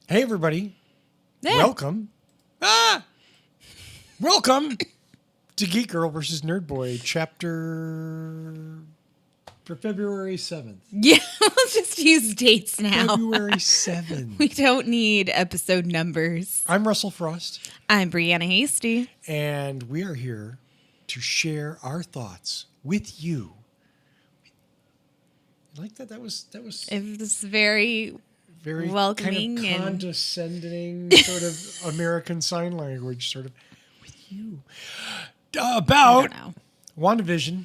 Hey, everybody. Yeah. Welcome. Welcome to Geek Girl versus Nerd Boy, chapter for February 7th. Yeah, let's just use dates now. February 7th. We don't need episode numbers. I'm Russell Frost, I'm Brianna Hasty. and we are here to share our thoughts with you. You like that? That was It was very welcoming kind of and condescending sort of American Sign Language sort of with you. About I don't know. WandaVision.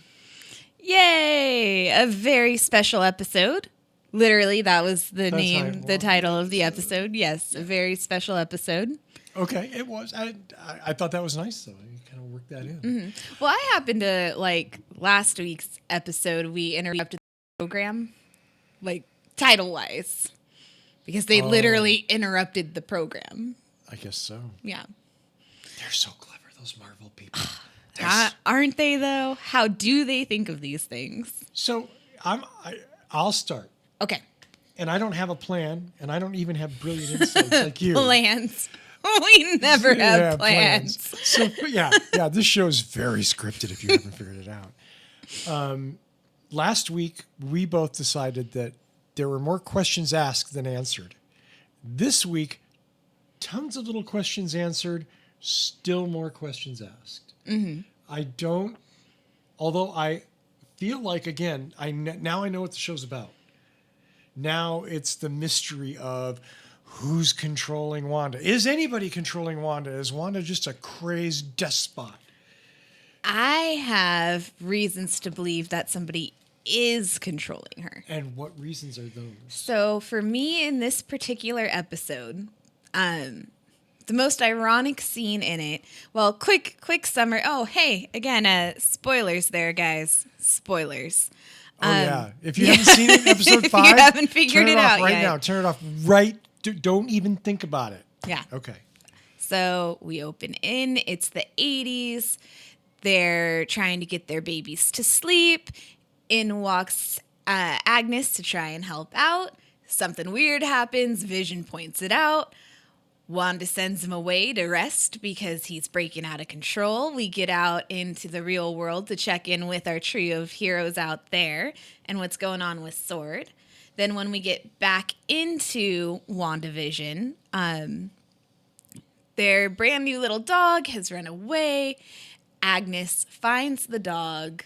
Yay! A very special episode. Literally, that was the title of the episode. Yes, a very special episode. Okay, it was. I thought that was nice, though. You kind of worked that in. Mm-hmm. Well, I happened to, last week's episode, we interrupted the program, title-wise, because they literally interrupted the program. I guess so. Yeah. They're so clever, those Marvel people. Aren't they, though? How do they think of these things? So I'll start. Okay. And I don't have a plan, and I don't even have brilliant insights like you. Plans. We never have plans. So, yeah, this show is very scripted if you haven't figured it out. Last week, we both decided that there were more questions asked than answered. This week, tons of little questions answered, still more questions asked. Mm-hmm. Although I feel like, again, now I know what the show's about. Now it's the mystery of who's controlling Wanda. Is anybody controlling Wanda? Is Wanda just a crazed despot? I have reasons to believe that somebody is controlling her. And what reasons are those? So for me in this particular episode, the most ironic scene in it, well, quick summary. Oh, hey, again, spoilers there, guys. Spoilers. Yeah. If you haven't seen it, episode 5, you haven't figured it out right yet. now. Turn it off right. Don't even think about it. Yeah. Okay. So we open in. It's the 80s. They're trying to get their babies to sleep. In walks Agnes to try and help out. Something weird happens. Vision points it out. Wanda sends him away to rest because he's breaking out of control. We get out into the real world to check in with our trio of heroes out there and what's going on with Sword. Then when we get back into WandaVision, their brand new little dog has run away. Agnes finds the dog.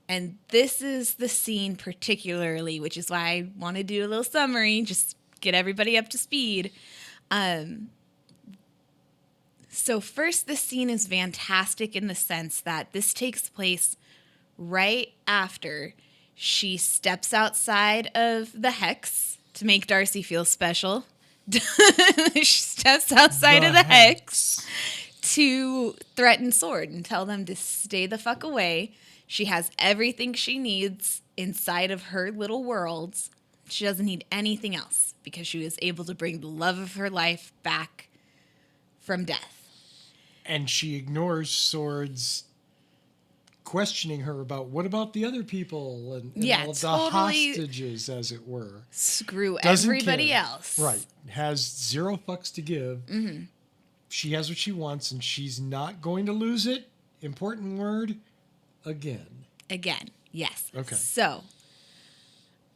And this is the scene particularly, which is why I want to do a little summary, just get everybody up to speed. So first, the scene is fantastic in the sense that this takes place right after she steps outside of the Hex to make Darcy feel special. She steps outside of the Hex to threaten Sword and tell them to stay the fuck away. She has everything she needs inside of her little worlds. She doesn't need anything else because she was able to bring the love of her life back from death. And she ignores Sword's questioning her about what about the other people and all of the hostages, as it were. Screw Doesn't everybody care. else. Right. Has zero fucks to give. Mm-hmm. She has what she wants, and she's not going to lose it. Important word. Again, yes. Okay. So,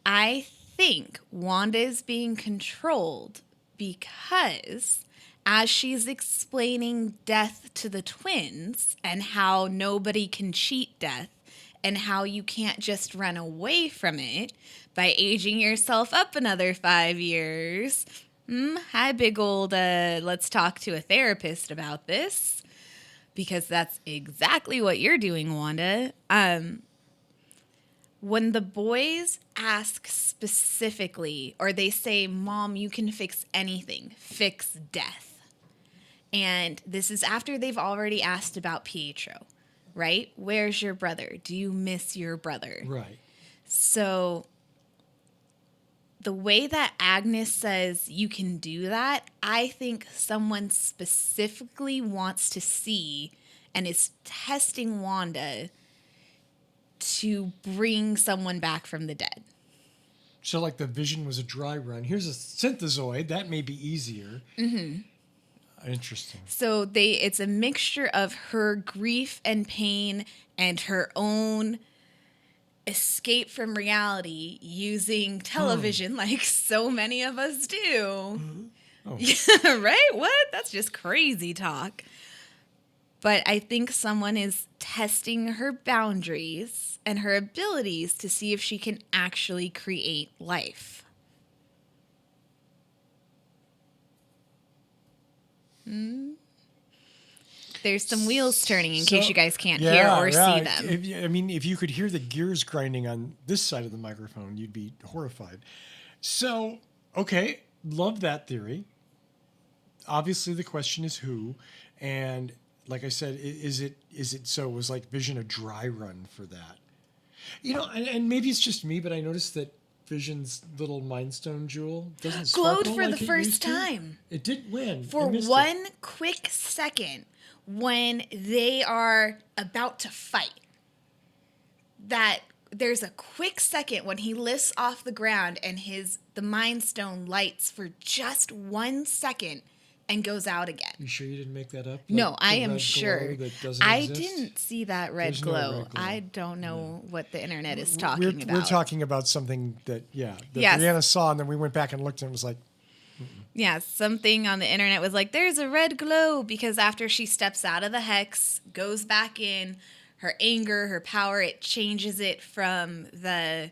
I think Wanda is being controlled because as she's explaining death to the twins and how nobody can cheat death and how you can't just run away from it by aging yourself up another 5 years. Hi, big old, let's talk to a therapist about this. Because that's exactly what you're doing, Wanda. When the boys ask specifically, or they say, Mom, you can fix anything, fix death. And this is after they've already asked about Pietro, right? Where's your brother? Do you miss your brother? right. So the way that Agnes says you can do that, I think someone specifically wants to see and is testing Wanda to bring someone back from the dead. So like the Vision was a dry run. Here's a synthezoid. That may be easier. Mm-hmm. Interesting. So it's a mixture of her grief and pain and her own escape from reality using television like so many of us do. Mm-hmm. Oh. Yeah, right? What? That's just crazy talk. But I think someone is testing her boundaries and her abilities to see if she can actually create life. There's some wheels turning in case you guys can't hear or see them. If you could hear the gears grinding on this side of the microphone, you'd be horrified. So, okay, love that theory. Obviously, the question is who, and like I said, is it so? Was like Vision a dry run for that? And maybe it's just me, but I noticed that Vision's little Mind Stone jewel doesn't glowed sparkle for like the first time. It did win for one quick second when they are about to fight. That there's a quick second when he lifts off the ground and the Mind Stone lights for just 1 second and goes out again. You sure you didn't make that up? No, I am sure. I didn't see that red glow. No red glow. I don't know what the internet is talking about. We're talking about something that yes. Brianna saw, and then we went back and looked, and it was like, yeah, something on the internet was like, there's a red glow, because after she steps out of the hex, goes back in, her anger, her power, it changes it from the...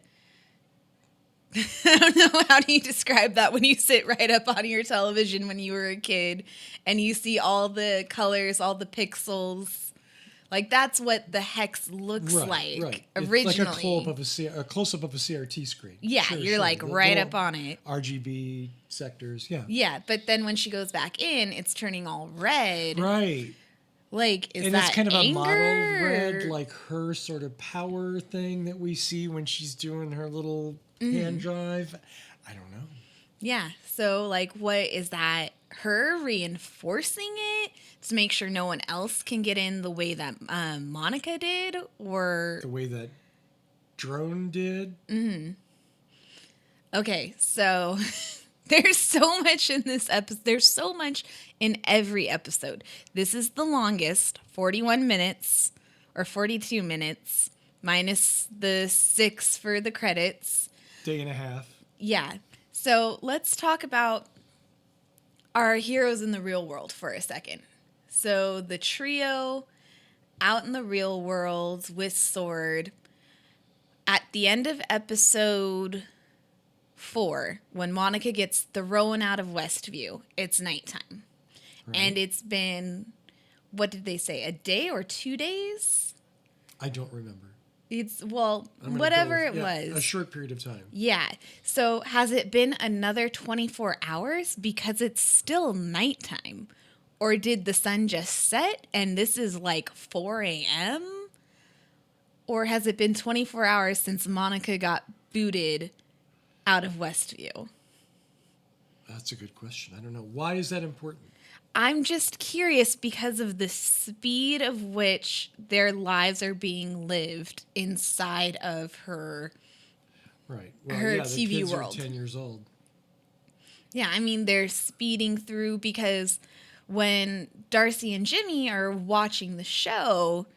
I don't know, how do you describe that when you sit right up on your television when you were a kid and you see all the colors, all the pixels? Like, that's what the hex looks like originally. It's like a close-up of a CRT screen. Yeah, you're like right up on it. RGB sectors, yeah. Yeah, but then when she goes back in, it's turning all red. Right. Like, is and that it's kind of anger? a mottled red, like her sort of power thing that we see when she's doing her little hand drive. I don't know. Yeah. So, like, what is that? Her reinforcing it to make sure no one else can get in the way that Monica did, or the way that Drone did? Mm-hmm. Okay, so there's so much in this episode. There's so much in every episode. This is the longest, 41 minutes or 42 minutes, minus the 6 for the credits. Day and a half. Yeah. So let's talk about our heroes in the real world for a second. So the trio out in the real world with Sword. At the end of episode 4, when Monica gets thrown out of Westview, it's nighttime. Right. And it's been, what did they say, a day or 2 days? I don't remember. It's, whatever it was. A short period of time. Yeah. So has it been another 24 hours? Because it's still nighttime. Or did the sun just set and this is like 4 a.m.? Or has it been 24 hours since Monica got booted out of Westview? That's a good question. I don't know. Why is that important? I'm just curious because of the speed of which their lives are being lived inside of her, right? Her TV the kids world. Are 10 years old. Yeah, I mean, they're speeding through because when Darcy and Jimmy are watching the show,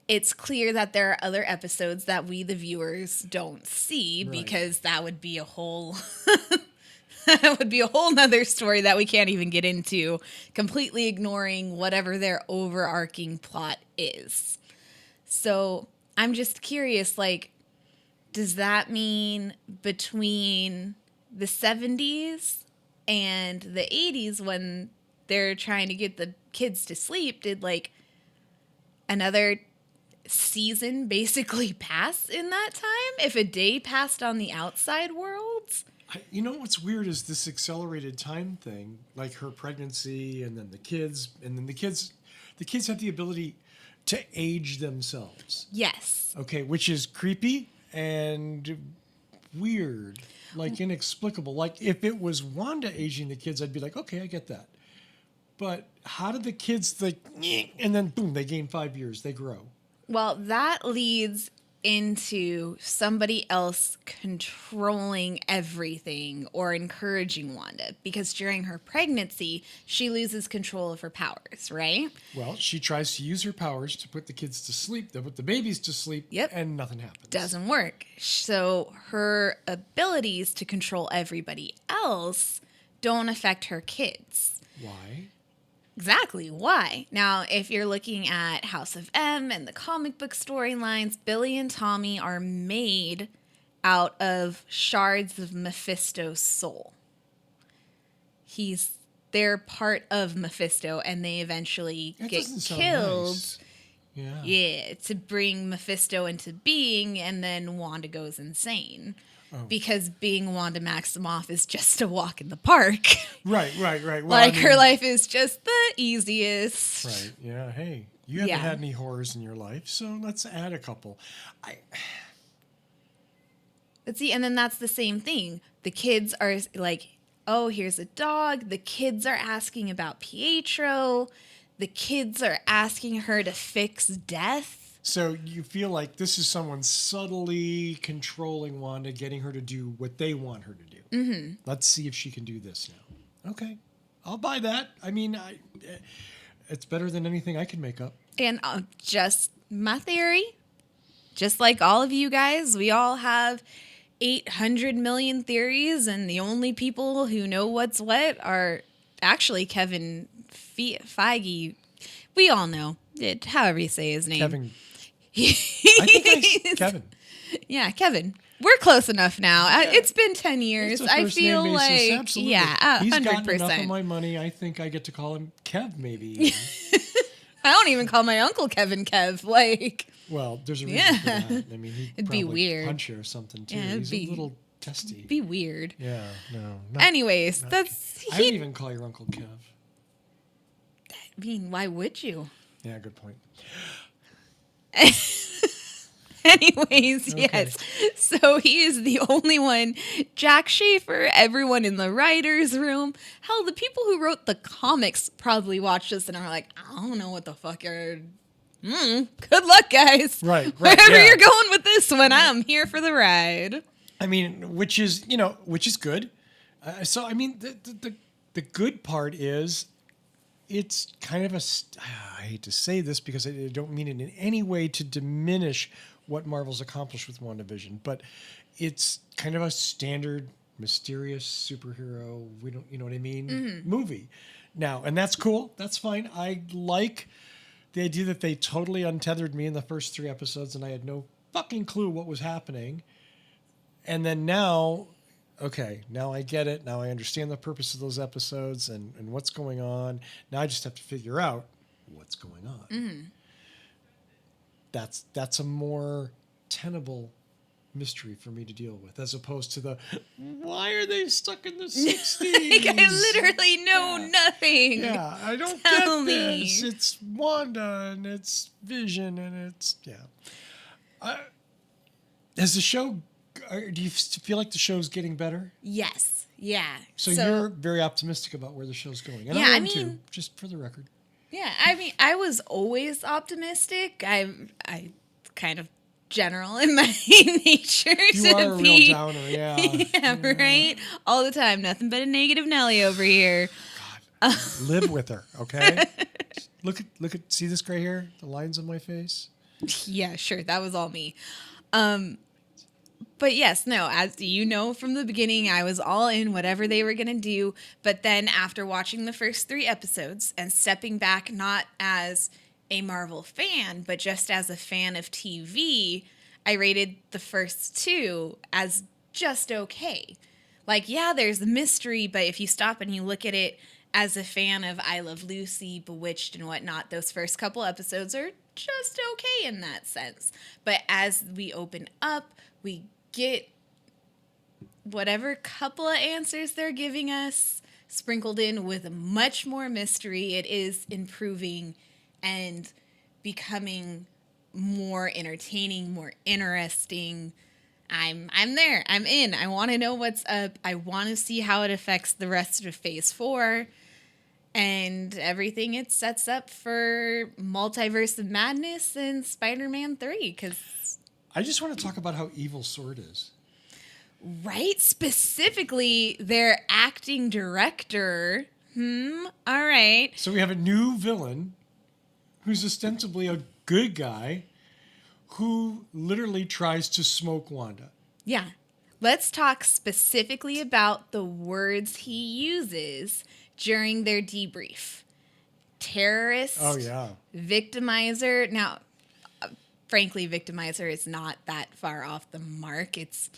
it's clear that there are other episodes that we, the viewers, don't see, right, because that would be a whole... That would be a whole nother story that we can't even get into, completely ignoring whatever their overarching plot is. So I'm just curious, like, does that mean between the 70s and the 80s, when they're trying to get the kids to sleep, did like another season basically pass in that time? If a day passed on the outside world? You know what's weird is this accelerated time thing, like her pregnancy and then the kids have the ability to age themselves. Yes. Okay, which is creepy and weird, like inexplicable. Like if it was Wanda aging the kids, I'd be like, okay, I get that. But how did the kids and then boom, they gain 5 years, they grow. Well, that leads into somebody else controlling everything or encouraging Wanda, because during her pregnancy, she loses control of her powers, right? Well, she tries to use her powers to put the kids to sleep, to put the babies to sleep, Yep. and nothing happens. Doesn't work. So her abilities to control everybody else don't affect her kids. Why? Exactly. Why? Now, if you're looking at House of M and the comic book storylines, Billy and Tommy are made out of shards of Mephisto's soul. They're part of Mephisto, and they eventually That get doesn't sound killed. nice. Yeah. Yeah, to bring Mephisto into being, and then Wanda goes insane. Because being Wanda Maximoff is just a walk in the park. Right. Well, Like, her life is just the easiest. Right. Yeah. Hey, you haven't had any horrors in your life, so let's add a couple. But see, and then that's the same thing. The kids are like, oh, here's a dog. The kids are asking about Pietro. The kids are asking her to fix death. So you feel like this is someone subtly controlling Wanda, getting her to do what they want her to do. Mm-hmm. Let's see if she can do this now. Okay. I'll buy that. I mean, it's better than anything I can make up. And just my theory, just like all of you guys, we all have 800 million theories, and the only people who know what's what are actually Kevin Feige. We all know it, however you say his name. Kevin. I think Kevin. Yeah, Kevin. We're close enough now. Yeah. It's been 10 years. I feel like, absolutely. yeah, 100%. He's gotten enough of my money. I think I get to call him Kev, maybe. I don't even call my uncle Kevin Kev. Like, well, there's a reason for that. I mean, he'd It'd be probably weird. punch you or something too. Yeah, He's a little testy. be weird. Yeah, no. Anyways, I that's wouldn't even call your uncle Kev. I mean, why would you? Yeah, good point. Anyways, Okay. yes. So he is the only one. Jack Schaefer, everyone in the writer's room. Hell, the people who wrote the comics probably watched this and are like, I don't know what the fuck you're... good luck, guys. Right, Wherever yeah. you're going with this one, I'm here for the ride. I mean, which is good. So, I mean, the good part is it's kind of I hate to say this because I don't mean it in any way to diminish what Marvel's accomplished with WandaVision, but it's kind of a standard mysterious superhero, you know what I mean, movie. Now, and that's cool. That's fine. I like the idea that they totally untethered me in the first 3 episodes and I had no fucking clue what was happening. And then now I get it. Now I understand the purpose of those episodes and what's going on. Now I just have to figure out what's going on. Mm-hmm. That's a more tenable mystery for me to deal with, as opposed to the why are they stuck in the 60s? Like, I literally know nothing. Yeah, I don't Tell get me. this. It's Wanda and it's Vision and it's Has the show? Do you feel like the show's getting better? Yes. Yeah. So you're very optimistic about where the show's going. And Yeah, I I am mean- too, just for the record. Yeah, I mean, I was always optimistic. I kind of general in my nature You to are a be. real downer, yeah. Yeah, right? All the time. Nothing but a negative Nelly over here. Live with her, okay? Look at, see this gray hair? The lines on my face? Yeah, sure. That was all me. But yes, no, as you know from the beginning, I was all in whatever they were going to do. But then after watching the first 3 episodes and stepping back, not as a Marvel fan, but just as a fan of TV, I rated the first 2 as just okay. Like, yeah, there's the mystery, but if you stop and you look at it as a fan of I Love Lucy, Bewitched, and whatnot, those first couple episodes are just okay in that sense. But as we open up, we get whatever couple of answers they're giving us sprinkled in with much more mystery. It is improving and becoming more entertaining, more interesting. I'm there. I'm in. I want to know what's up. I want to see how it affects the rest of Phase 4 and everything it sets up for Multiverse of Madness and Spider-Man 3, because I just want to talk about how evil Sword is. Right? Specifically, their acting director. All right. So we have a new villain who's ostensibly a good guy who literally tries to smoke Wanda. Yeah. Let's talk specifically about the words he uses during their debrief. Terrorist. Oh, yeah. Victimizer. Now, frankly, victimizer is not that far off the mark. It's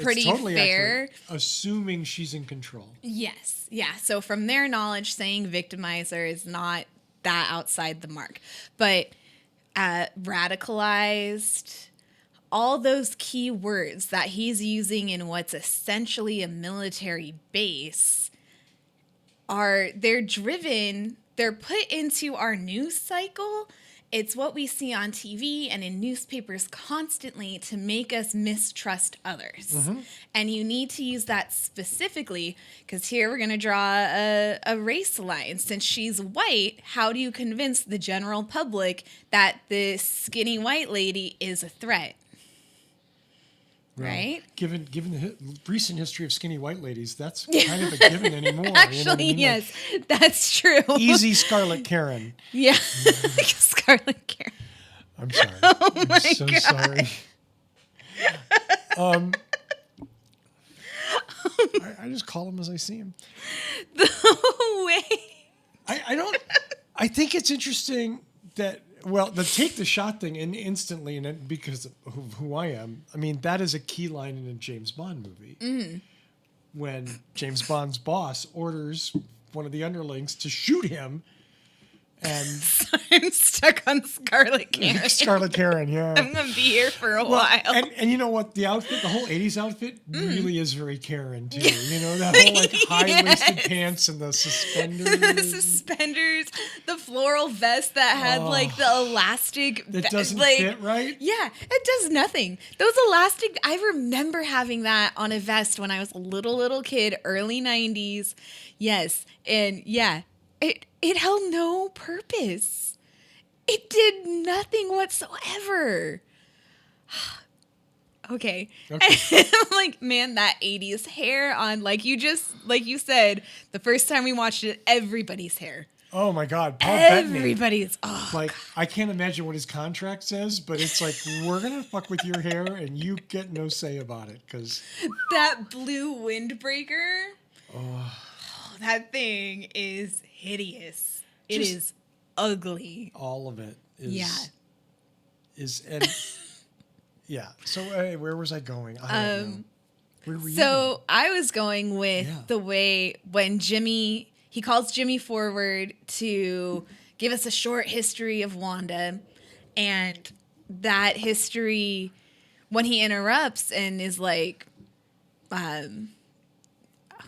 pretty totally fair. Accurate, assuming she's in control. Yes. Yeah. So from their knowledge, saying victimizer is not that outside the mark. But radicalized, all those key words that he's using in what's essentially a military base they're put into our news cycle. It's what we see on TV and in newspapers constantly to make us mistrust others. Mm-hmm. And you need to use that specifically because here we're going to draw a race line. Since she's white, how do you convince the general public that this skinny white lady is a threat? Well, right? Given the recent history of skinny white ladies, that's kind of a given anymore. Actually, you know what I mean? yes, that's true. Easy Scarlet Karen. Yeah, Scarlet Karen. I'm sorry. Oh I'm my so God. sorry. I just call them as I see them. The way. I think it's interesting that, well, the take the shot thing and instantly, and because of who I am, I mean, that is a key line in a James Bond movie. Mm-hmm. When James Bond's boss orders one of the underlings to shoot him. And I'm stuck on Scarlet Karen. Scarlet Karen, yeah. I'm going to be here for a while. And you know what? The outfit, the whole 80s outfit really is very Karen, too. You know, that whole like high-waisted pants and the suspenders. The suspenders, the floral vest that had like the elastic. That doesn't like, fit right? Yeah, it does nothing. Those elastic, I remember having that on a vest when I was a little kid, early 90s. Yes, and yeah. It held no purpose. It did nothing whatsoever. Okay. I'm like, man, that 80s hair on, like you said, the first time we watched it, everybody's hair. Oh my God, Paul Bettany. Everybody's, oh. Like, I can't imagine what his contract says, but it's like, we're going to fuck with your hair and you get no say about it. Because that blue windbreaker, that thing is hideous. It is ugly. All of it is. Yeah. And yeah. So where was I going? I don't know. Where were you going? I was going with the way when Jimmy, he calls Jimmy forward to give us a short history of Wanda, and that history, when he interrupts and is like,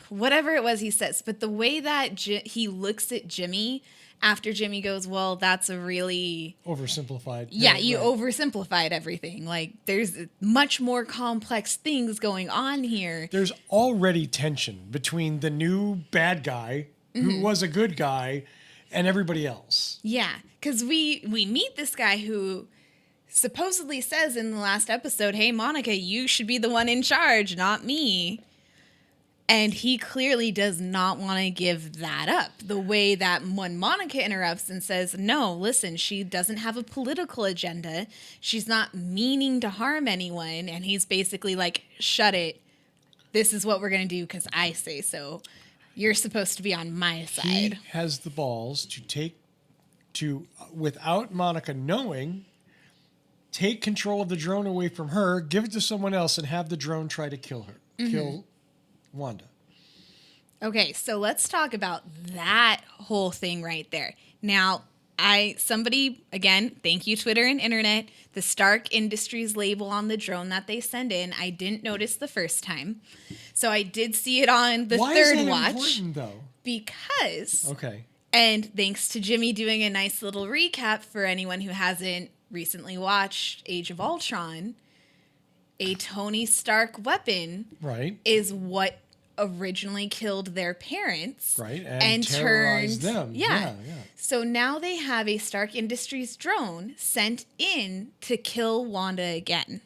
whatever it was he says, but the way that he looks at Jimmy after Jimmy goes, well, that's a really oversimplified. Yeah, you oversimplified everything. Like, there's much more complex things going on here. There's already tension between the new bad guy who was a good guy and everybody else. Yeah, because we meet this guy who supposedly says in the last episode, hey, Monica, you should be the one in charge, not me. And he clearly does not want to give that up. The way that when Monica interrupts and says, no, listen, she doesn't have a political agenda. She's not meaning to harm anyone. And he's basically like, shut it. This is what we're going to do because I say so. You're supposed to be on my side. He has the balls to without Monica knowing, take control of the drone away from her, give it to someone else, and have the drone try to kill her. Kill Wanda. Okay, so let's talk about that whole thing right there. Now, somebody, again, thank you, Twitter and internet, the Stark Industries label on the drone that they send in, I didn't notice the first time. So I did see it on the Why third is that watch. important, though? Because, okay, and thanks to Jimmy doing a nice little recap for anyone who hasn't recently watched Age of Ultron, a Tony Stark weapon right, is what originally killed their parents. Right, and terrorized them. Yeah. Yeah. So now they have a Stark Industries drone sent in to kill Wanda again.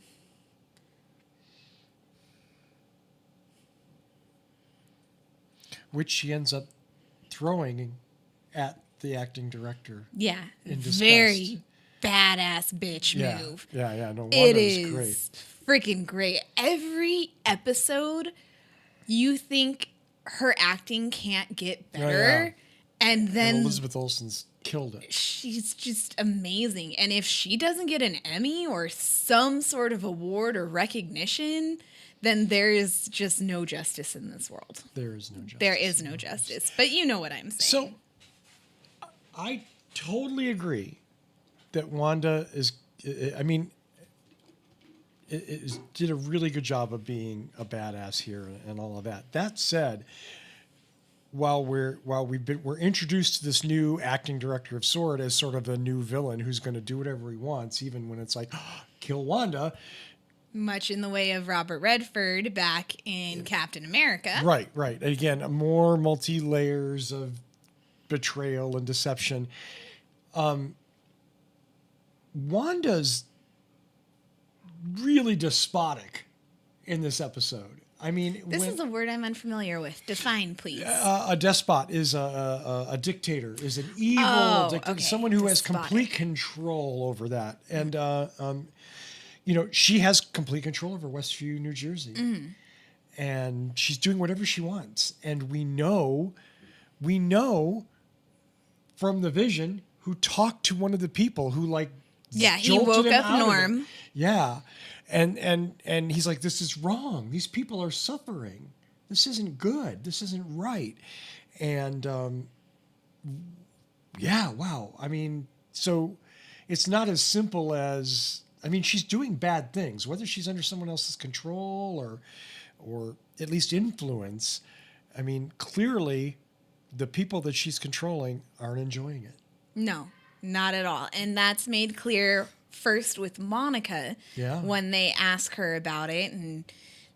Which she ends up throwing at the acting director. Yeah. In disgust. Very badass bitch Yeah. move. Yeah. No, Wanda It is is great. freaking great. Every episode, you think her acting can't get better. And then And Elizabeth Olsen's killed it. she's just amazing. And if she doesn't get an Emmy or some sort of award or recognition, then there is just no justice in this world. There is no justice. There is no justice. But you know what I'm saying. So I totally agree that Wanda is, I mean, did a really good job of being a badass here and all of that. That said, while we're introduced to this new acting director of S.W.O.R.D. as sort of a new villain who's going to do whatever he wants, even when it's like, kill Wanda. Much in the way of Robert Redford back in Captain America. Right. And again, more multi-layers of betrayal and deception. Wanda's really despotic in this episode. I mean, This is a word I'm unfamiliar with. Define, please. a despot is a dictator, is an evil dictator, okay. someone who has Despotic. complete control over that. And, she has complete control over Westview, New Jersey. Mm. And she's doing whatever she wants. And we know from the Vision who talked to one of the people who He jolted woke him up out of it. Norm. Yeah. And he's like, this is wrong. These people are suffering. This isn't good. This isn't right. And wow. I mean, so it's not as simple as, I mean, she's doing bad things, whether she's under someone else's control or at least influence. I mean, clearly the people that she's controlling aren't enjoying it. No, not at all. And that's made clear first with Monica when they ask her about it. And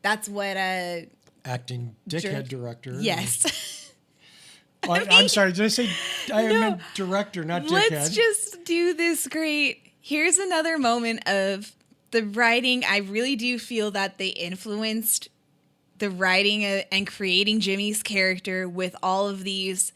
that's what Acting dickhead director. Yes. I'm sorry. Did I say I meant director, not dickhead? Let's just do this great. Here's another moment of the writing. I really do feel that they influenced the writing and creating Jimmy's character with all of these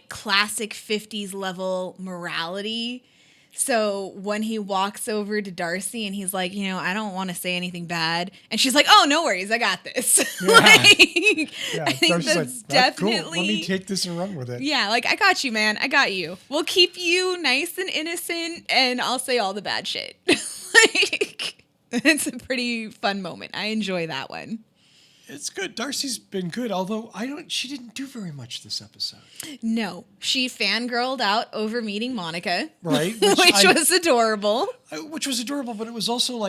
classic 50s level morality. So when he walks over to Darcy and he's like, I don't want to say anything bad. And she's like, oh, no worries. I got this. Yeah. I think Darcy's that's that's definitely. cool. Let me take this and run with it. Yeah, I got you, man. I got you. We'll keep you nice and innocent and I'll say all the bad shit. It's a pretty fun moment. I enjoy that one. It's good. Darcy's been good, although she didn't do very much this episode. No, she fangirled out over meeting Monica. Right. Which was adorable. Which was adorable, but it was also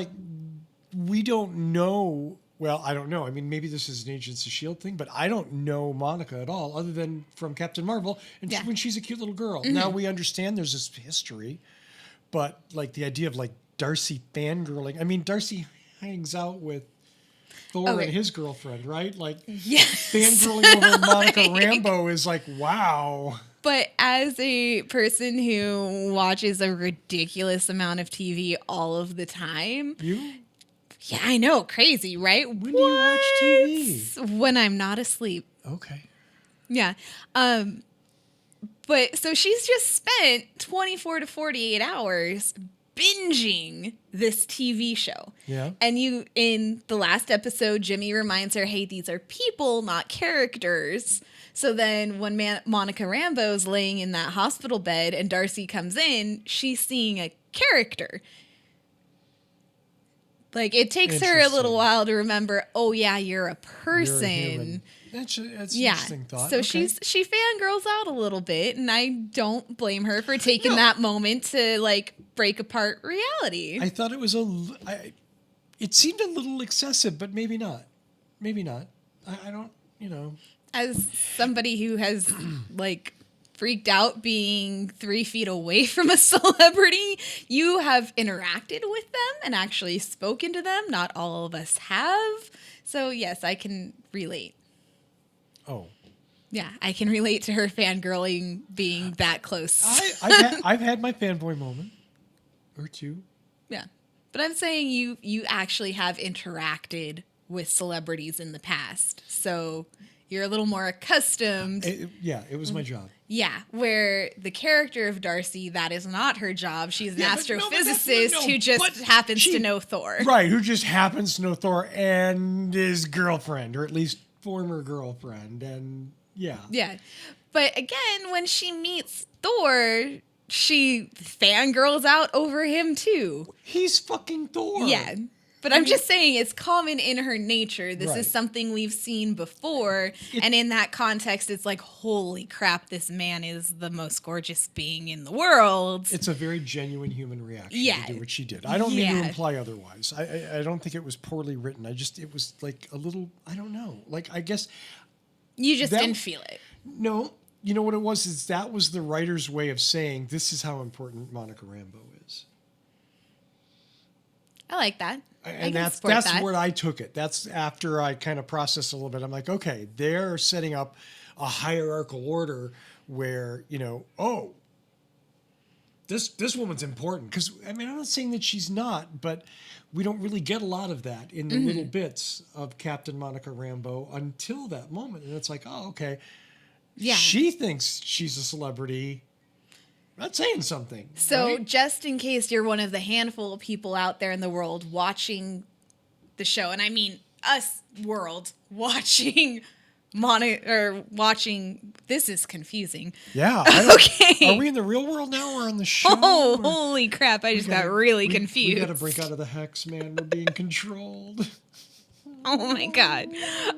we don't know. Well, I don't know. I mean, maybe this is an Agents of S.H.I.E.L.D. thing, but I don't know Monica at all, other than from Captain Marvel, and when she's a cute little girl. Mm-hmm. Now we understand there's this history, but the idea of Darcy fangirling. I mean, Darcy hangs out with Thor and his girlfriend, right? Yes. Fangirling over Monica Rambeau is wow. But as a person who watches a ridiculous amount of TV all of the time. You? Yeah, I know. Crazy, right? When do you watch TV? When I'm not asleep. Okay. Yeah. But so she's just spent 24 to 48 hours binging this TV show. Yeah. And in the last episode, Jimmy reminds her, hey, these are people, not characters. So then when Monica Rambeau's laying in that hospital bed and Darcy comes in, she's seeing a character. It takes her a little while to remember, oh, yeah, you're a person. You're a human. That's an interesting thought. So okay. she fangirls out a little bit, and I don't blame her for taking that moment to break apart reality. I thought it was it seemed a little excessive, but maybe not. Maybe not. I don't, As somebody who has freaked out being 3 feet away from a celebrity, you have interacted with them and actually spoken to them. Not all of us have. So yes, I can relate. Oh. Yeah, I can relate to her fangirling being that close. I've had my fanboy moment or two. Yeah. But I'm saying you actually have interacted with celebrities in the past. So you're a little more accustomed. It was my job. Yeah, where the character of Darcy, that is not her job. She's an Yeah, but astrophysicist who just happens to know Thor. Right, who just happens to know Thor and his girlfriend, or at least former girlfriend. And yeah. Yeah. But again, when she meets Thor, she fangirls out over him too. He's fucking Thor. Yeah. But I'm just saying it's common in her nature. This Right. is something we've seen before. And in that context, it's like, holy crap, this man is the most gorgeous being in the world. It's a very genuine human reaction Yeah. to do what she did. I don't mean to Yeah. imply otherwise. I don't think it was poorly written. It was like a little, I don't know. Like, I guess, You just that- didn't feel it. no, you know what it was? Is that was the writer's way of saying, this is how important Monica Rambeau is. I like that. And that's where I took it. That's after I kind of processed a little bit. I'm like, okay, they're setting up a hierarchical order where, this woman's important. Because, I mean, I'm not saying that she's not, but we don't really get a lot of that in the little bits of Captain Monica Rambeau until that moment. And it's like, oh, okay. Yeah. She thinks she's a celebrity. That's saying something. So right? just in case you're one of the handful of people out there in the world watching the show, and I mean us world watching watching, this is confusing. Yeah. Okay. Are we in the real world now or on the show? Oh, or- holy crap. I just got really We confused. got to break out of the hex, man. We're being controlled. Oh my God.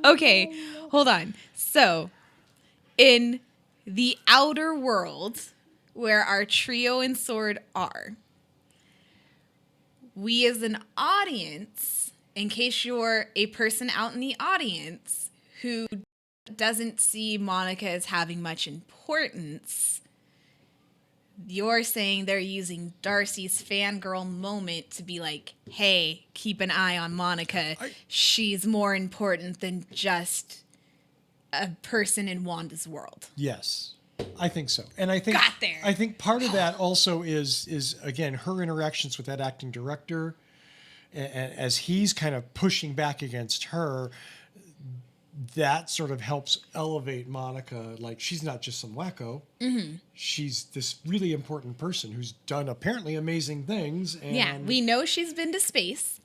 Okay, hold on. So, in the outer world, where our trio and sword are, we as an audience, in case you're a person out in the audience who doesn't see Monica as having much importance, you're saying they're using Darcy's fangirl moment to be like, hey, keep an eye on Monica. She's more important than just a person in Wanda's world. Yes, I think so. And I think Got there. I think part of that also is again her interactions with that acting director, and as he's kind of pushing back against her. That sort of helps elevate Monica. Like, she's not just some wacko. Mm-hmm. She's this really important person who's done apparently amazing things. And Yeah, we know she's been to space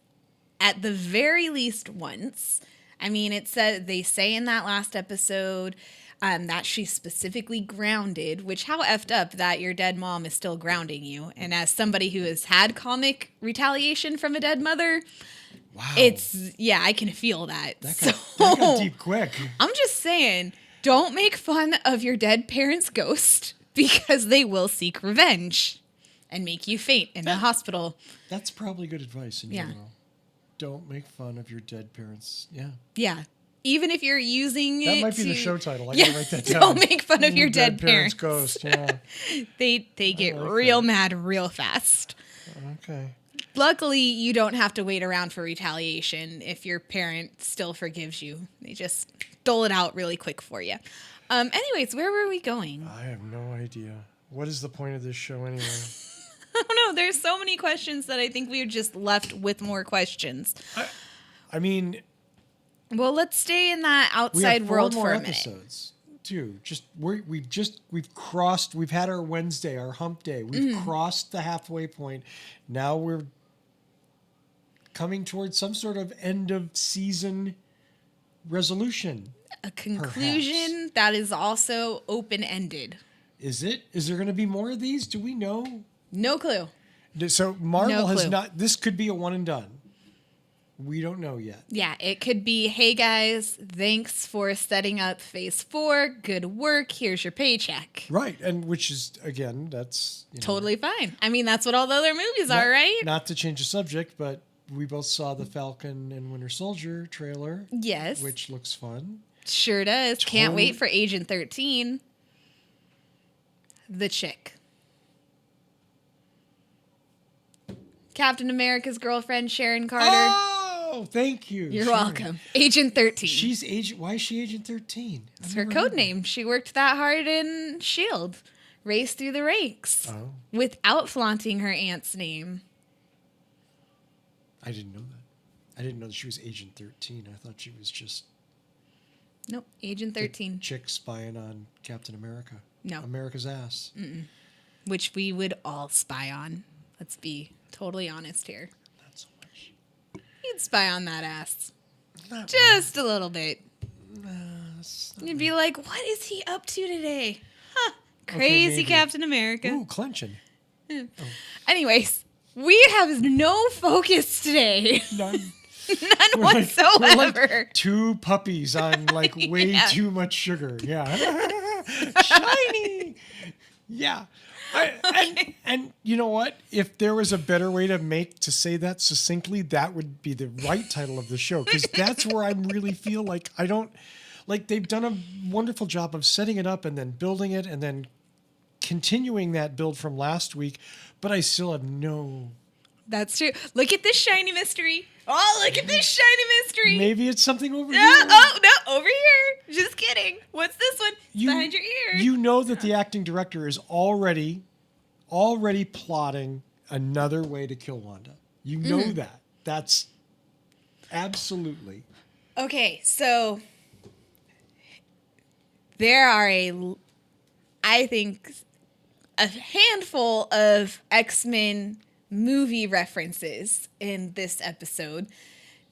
at the very least once. I mean, they say in that last episode that she's specifically grounded, which how effed up that your dead mom is still grounding you. And as somebody who has had comic retaliation from a dead mother, wow, I can feel that. That got deep quick. I'm just saying, don't make fun of your dead parents' ghost because they will seek revenge and make you faint in a hospital. That's probably good advice in Yeah. general. Don't make fun of your dead parents. Yeah. Yeah. Even if you're using That it might be to, the show title. I gotta write that down. Don't make fun of your dead parents. ghost. Yeah. They get like real that. mad real fast. Okay. Luckily, you don't have to wait around for retaliation if your parent still forgives you. They just dole it out really quick for you. Anyways, where were we going? I have no idea. What is the point of this show anyway? I don't know. There's so many questions that I think we were just left with more questions. I mean, Well, let's stay in that we outside have 4 world more for a minute. episodes too. We've had our Wednesday, our hump day. We've crossed the halfway point. Now we're coming towards some sort of end of season resolution. A conclusion that is also open-ended. Is it? Is there going to be more of these? Do we know? No clue. So Marvel No has clue. not. This could be a one and done. We don't know yet. Yeah, it could be, hey guys, thanks for setting up phase 4. Good work. Here's your paycheck. Right, and which is again, that's Totally fine. I mean, that's what all the other movies not, are, right? Not to change the subject, but we both saw the Falcon and Winter Soldier trailer, Yes. which looks fun. Sure does. Can't Totally- wait for Agent 13. The chick. Captain America's girlfriend, Sharon Carter. Oh, thank you. You're Sure. welcome. Agent 13. She's Agent. Why is she Agent 13? It's her code name. She worked that hard in S.H.I.E.L.D. Raced through the ranks without flaunting her aunt's name. I didn't know that. I didn't know that she was Agent 13. I thought she was just Nope, Agent 13. the chick spying on Captain America. No. America's ass. Which we would all spy on. Let's be totally honest here. Not so much. You'd spy on that ass. Not Just a little bit. it's not You'd be like, what is he up to today? Huh. Crazy maybe. Captain America. Ooh, clenching. Anyways, we have no focus today. None. None We're whatsoever. like two puppies on like way Yeah. too much sugar. Yeah. Shiny. Yeah. And you know what? If there was a better way to say that succinctly, that would be the right title of the show. Because that's where I really feel like they've done a wonderful job of setting it up and then building it and then continuing that build from last week. But I still have no. That's true. Look at this shiny mystery. Oh, look at this shiny mystery. Maybe it's something over here. Oh, no, over here. Just kidding. What's this one? It's behind your ear. You know that the acting director is already plotting another way to kill Wanda. You know that. That's absolutely. Okay, so there are I think, a handful of X-Men movie references in this episode.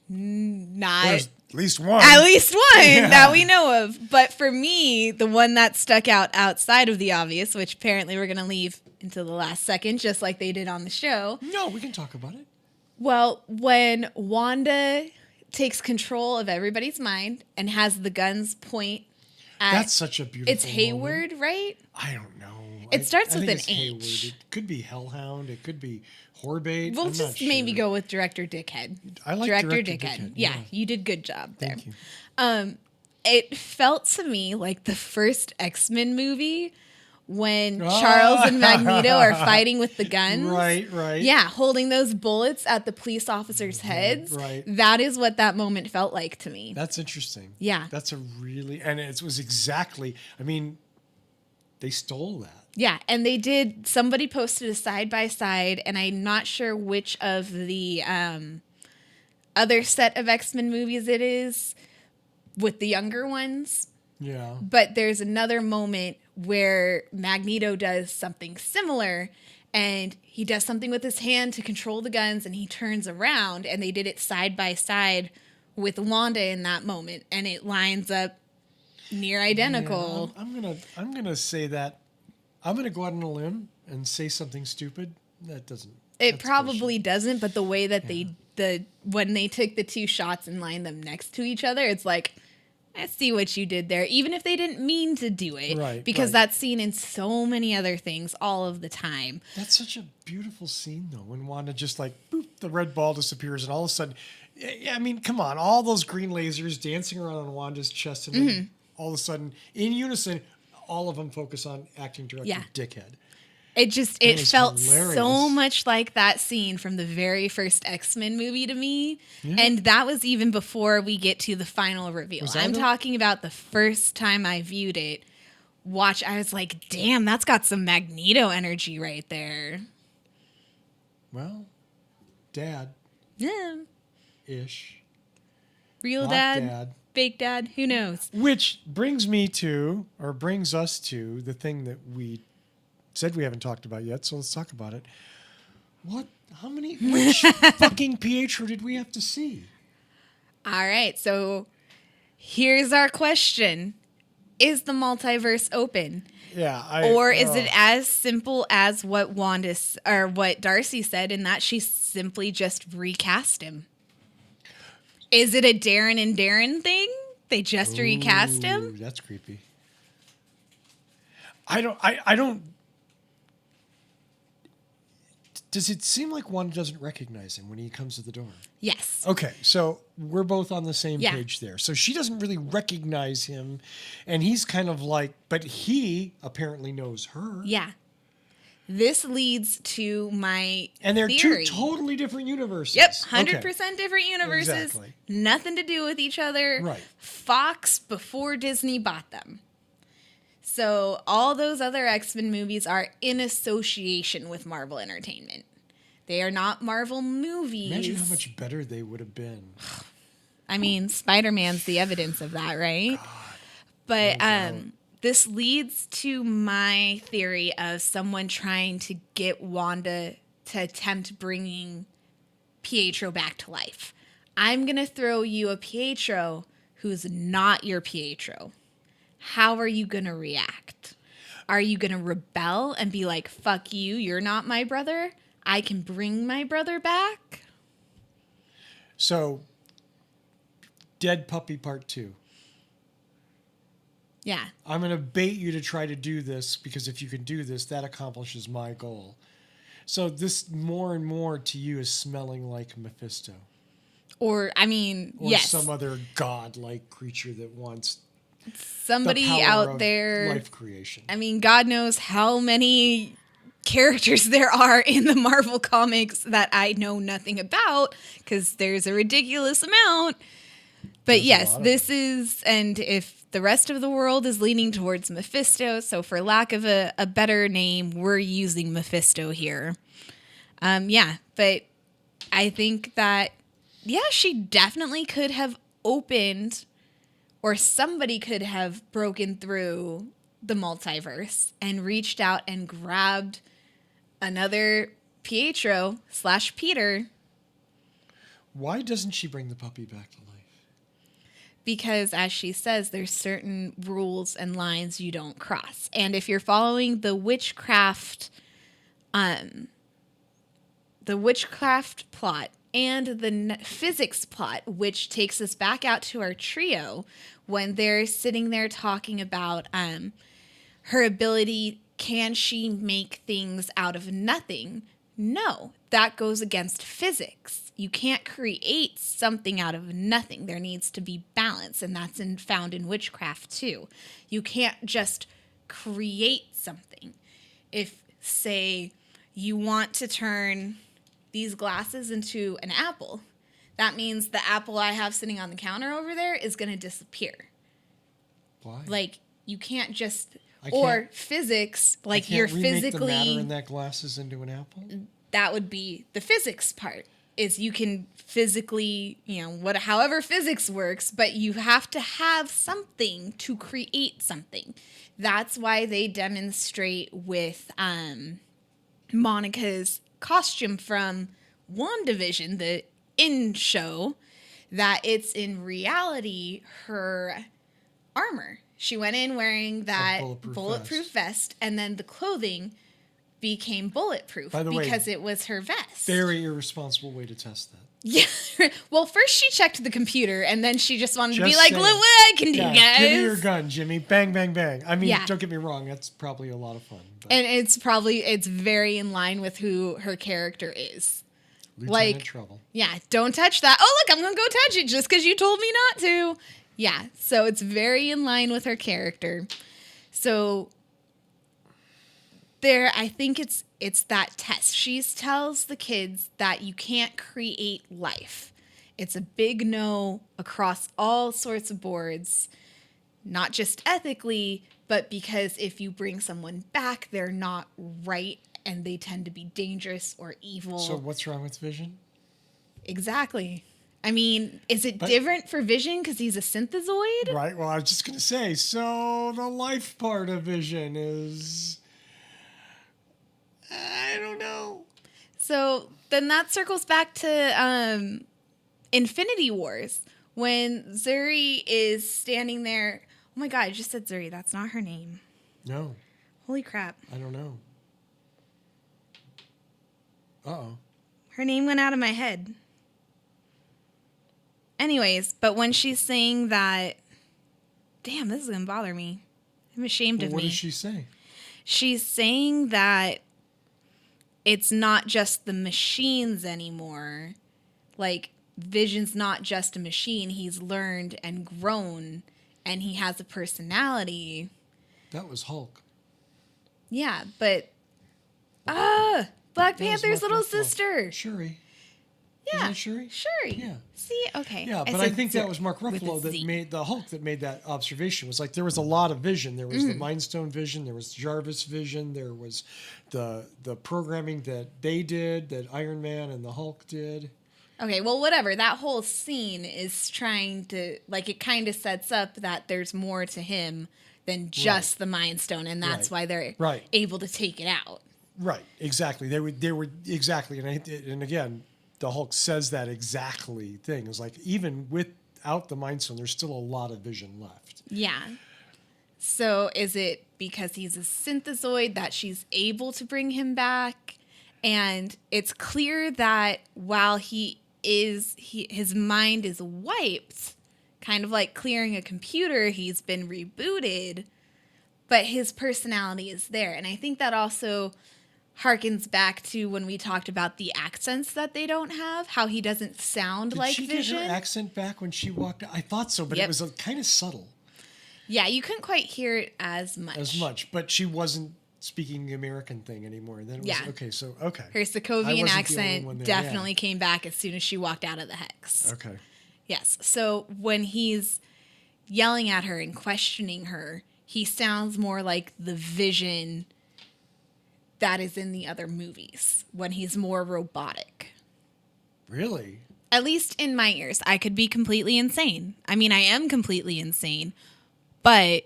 There's at least one. At least one Yeah. that we know of. But for me, the one that stuck out outside of the obvious, which apparently we're going to leave until the last second, just like they did on the show. No, we can talk about it. Well, when Wanda takes control of everybody's mind and has the guns point at... That's such a beautiful It's Hayward, moment. right? I don't know. It starts I with think an it's H. Hayward. It could be Hellhound. It could be Horbate. We'll I'm not just maybe sure. go with Director Dickhead. I like Director Director Dickhead. Dickhead, Yeah, yeah. you did good job there. Thank you. It felt to me like the first X-Men movie when Charles and Magneto are fighting with the guns. Right. Yeah, holding those bullets at the police officers' heads. right. That is what that moment felt like to me. That's interesting. Yeah. That's and it was exactly, I mean, they stole that. Yeah, and they did. Somebody posted a side by side, and I'm not sure which of the other set of X-Men movies it is with the younger ones. Yeah. But there's another moment where Magneto does something similar, and he does something with his hand to control the guns, and he turns around, and they did it side by side with Wanda in that moment, and it lines up near identical. Yeah, I'm gonna say that. I'm gonna go out on a limb and say something stupid. That doesn't. It that's probably bullshit. doesn't, but the way that when they took the two shots and lined them next to each other, it's like, I see what you did there, even if they didn't mean to do it. Right, because right. that's seen in so many other things all of the time. That's such a beautiful scene, though, when Wanda just like, boop, the red ball disappears, and all of a sudden, I mean, come on, all those green lasers dancing around on Wanda's chest, and then all of a sudden, in unison, all of them focus on acting director Dickhead. It just, It it was felt hilarious. so much like that scene from the very first X-Men movie to me. Yeah. And that was even before we get to the final reveal. Was that I'm the- talking about the first time I viewed it. I was like, damn, that's got some Magneto energy right there. Well, dad-ish. Yeah. Real Not dad, fake dad, who knows? Which brings us to the thing that we said we haven't talked about yet, so let's talk about it. Which fucking Pietro did we have to see? All right, so here's our question. Is the multiverse open? Yeah. Or is it as simple as what what Darcy said, in that she simply just recast him? Is it a Darren and Darren thing? They just recast him? That's creepy. I don't. Does it seem like one doesn't recognize him when he comes to the door? Yes. Okay, so we're both on the same Yeah. page there. So she doesn't really recognize him, and he's kind of like, but he apparently knows her. Yeah. this leads to my And they're theory. two totally different universes. Yep, 100% different universes. Exactly. Nothing to do with each other. Right. Fox before Disney bought them. So all those other X-Men movies are in association with Marvel Entertainment. They are not Marvel movies. Imagine how much better they would have been. I mean, Spider-Man's the evidence of that, right? God. But No doubt. this leads to my theory of someone trying to get Wanda to attempt bringing Pietro back to life. I'm going to throw you a Pietro who's not your Pietro. How are you going to react? Are you going to rebel and be like, fuck you, you're not my brother? I can bring my brother back? So, Dead Puppy Part 2. Yeah. I'm going to bait you to try to do this because if you can do this, that accomplishes my goal. So this more and more to you is smelling like Mephisto. Or, I mean, Or yes. some other god-like creature that wants Somebody the power out of there. life creation. I mean, God knows how many characters there are in the Marvel comics that I know nothing about because there's a ridiculous amount. But There's a yes, lot of this is, and if the rest of the world is leaning towards Mephisto, so for lack of a better name, we're using Mephisto here. Yeah, but I think that, yeah, she definitely could have opened, or somebody could have broken through the multiverse and reached out and grabbed another Pietro / Peter. Why doesn't she bring the puppy back to life? Because, as she says, there's certain rules and lines you don't cross. And if you're following the witchcraft plot and the physics plot, which takes us back out to our trio when they're sitting there talking about her ability, can she make things out of nothing? No, that goes against physics. You can't create something out of nothing. There needs to be balance, and that's found in witchcraft too. You can't just create something. If, say, you want to turn these glasses into an apple, that means the apple I have sitting on the counter over there is going to disappear. Why? Like, you can't just... I Or can't- physics, I like can't you're remake the matter physically... in that glasses into an apple? That would be the physics part, is you can physically, however physics works, but you have to have something to create something. That's why they demonstrate with Monica's costume from WandaVision, the in-show, that it's in reality her armor. She went in wearing that bulletproof vest, and then the clothing became bulletproof By the way, because it was her vest. Very irresponsible way to test that. Yeah. Well, first she checked the computer, and then she just wanted to be Just like, saying. look what I can do, guys. Give me your gun, Jimmy. Bang, bang, bang. I mean, Yeah. don't get me wrong. That's probably a lot of fun. But And it's very in line with who her character is. Lieutenant Trouble. Yeah, don't touch that. Oh, look, I'm going to go touch it just because you told me not to. Yeah, so it's very in line with her character. So I think it's that test. She tells the kids that you can't create life. It's a big no across all sorts of boards, not just ethically, but because if you bring someone back, they're not right and they tend to be dangerous or evil. So what's wrong with Vision? Exactly. I mean, is it different for Vision because he's a synthezoid? Right. Well, I was just going to say, so the life part of Vision is... I don't know. So then that circles back to Infinity Wars when Zuri is standing there. Oh my God, I just said Zuri. That's not her name. No. Holy crap. I don't know. Uh-oh. Her name went out of my head. Anyways, but when she's saying that, damn, this is going to bother me. I'm ashamed of me. What does she say? She's saying that it's not just the machines anymore. Like, Vision's not just a machine. He's learned and grown, and he has a personality. That was Hulk. Yeah, but Black That was Panther's Mark little Ruffalo. sister. Shuri. Yeah. Isn't it Shuri? Shuri. Yeah. See? Okay. Yeah, but I said think that Zip was Mark with a Ruffalo that Z. made the Hulk that made that observation. It was like there was a lot of vision. There was the Mind Stone vision. There was Jarvis vision. There was the programming that they did, that Iron Man and the Hulk did. Okay, well, whatever. That whole scene is trying to, like, it kind of sets up that there's more to him than just the Mind Stone, and that's why they're able to take it out. Right, exactly. They were exactly, and again, the Hulk says that exactly thing. It was like even without the Mind Stone, there's still a lot of vision left. Yeah. So is it because he's a synthezoid that she's able to bring him back? And it's clear that while his mind is wiped, kind of like clearing a computer, he's been rebooted, but his personality is there. And I think that also harkens back to when we talked about the accents that they don't have, how he doesn't sound like Vision. Did she get her accent back when she walked out? I thought so, but it was kind of subtle. Yeah, you couldn't quite hear it as much. But she wasn't speaking the American thing anymore. And then it was, okay. Her Sokovian accent definitely came back as soon as she walked out of the Hex. Okay. Yes, so when he's yelling at her and questioning her, he sounds more like the Vision that is in the other movies when he's more robotic. Really? At least in my ears. I could be completely insane. I mean, I am completely insane, but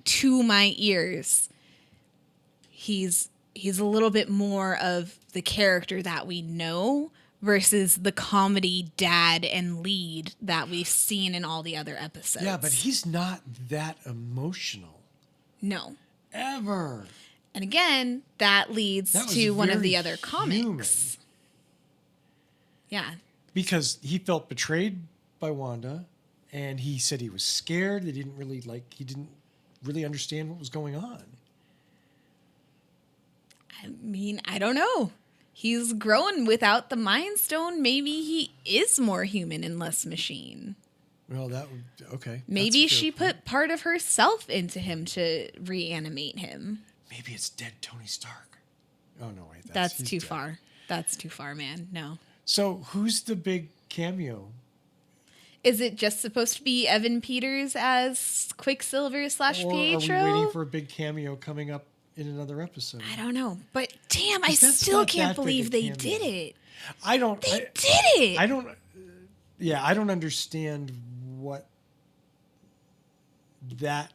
to my ears, he's a little bit more of the character that we know versus the comedy dad and lead that we've seen in all the other episodes. Yeah, but he's not that emotional. No. Ever. And again, that leads to one of the other comics. Human. Yeah. Because he felt betrayed by Wanda, and he said he was scared. He didn't really understand what was going on. I mean, I don't know. He's grown without the Mind Stone. Maybe he is more human and less machine. Well, okay. Maybe she put part of herself into him to reanimate him. Maybe it's dead Tony Stark. Oh, no, wait. That's too far. That's too far, man. No. So who's the big cameo? Is it just supposed to be Evan Peters as Quicksilver / Pietro? Or are we waiting for a big cameo coming up in another episode? I don't know. But damn, I still can't believe they did it. They did it. I don't understand what that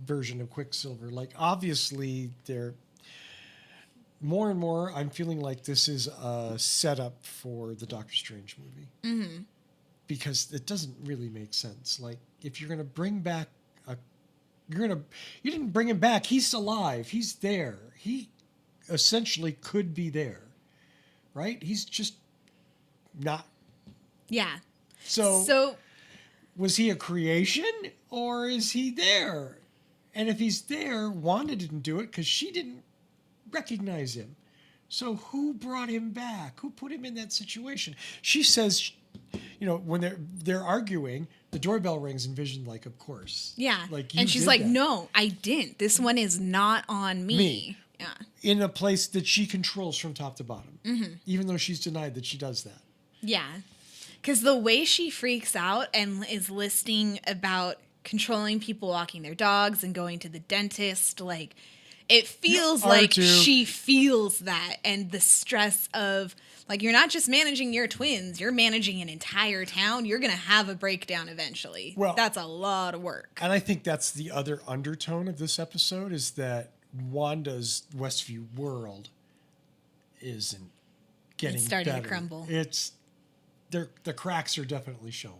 version of Quicksilver, like, obviously they're more and more, I'm feeling like this is a setup for the Doctor Strange movie. Mm-hmm. Because it doesn't really make sense. Like, if you're going to bring back you didn't bring him back. He's alive. He's there. He essentially could be there, right? He's just not. Yeah. So was he a creation or is he there? And if he's there, Wanda didn't do it because she didn't recognize him. So who brought him back? Who put him in that situation? She says, when they're arguing, the doorbell rings and Vision, like, of course. Yeah. Like, and she's like, no, I didn't. This one is not on me. Yeah. In a place that she controls from top to bottom. Mm-hmm. Even though she's denied that she does that. Yeah. Because the way she freaks out and is listing about controlling people walking their dogs and going to the dentist, like, it feels like she feels that, and the stress of, like, you're not just managing your twins, you're managing an entire town. You're going to have a breakdown eventually. Well, that's a lot of work. And I think that's the other undertone of this episode, is that Wanda's Westview world isn't getting better. It's starting to crumble. The cracks are definitely showing.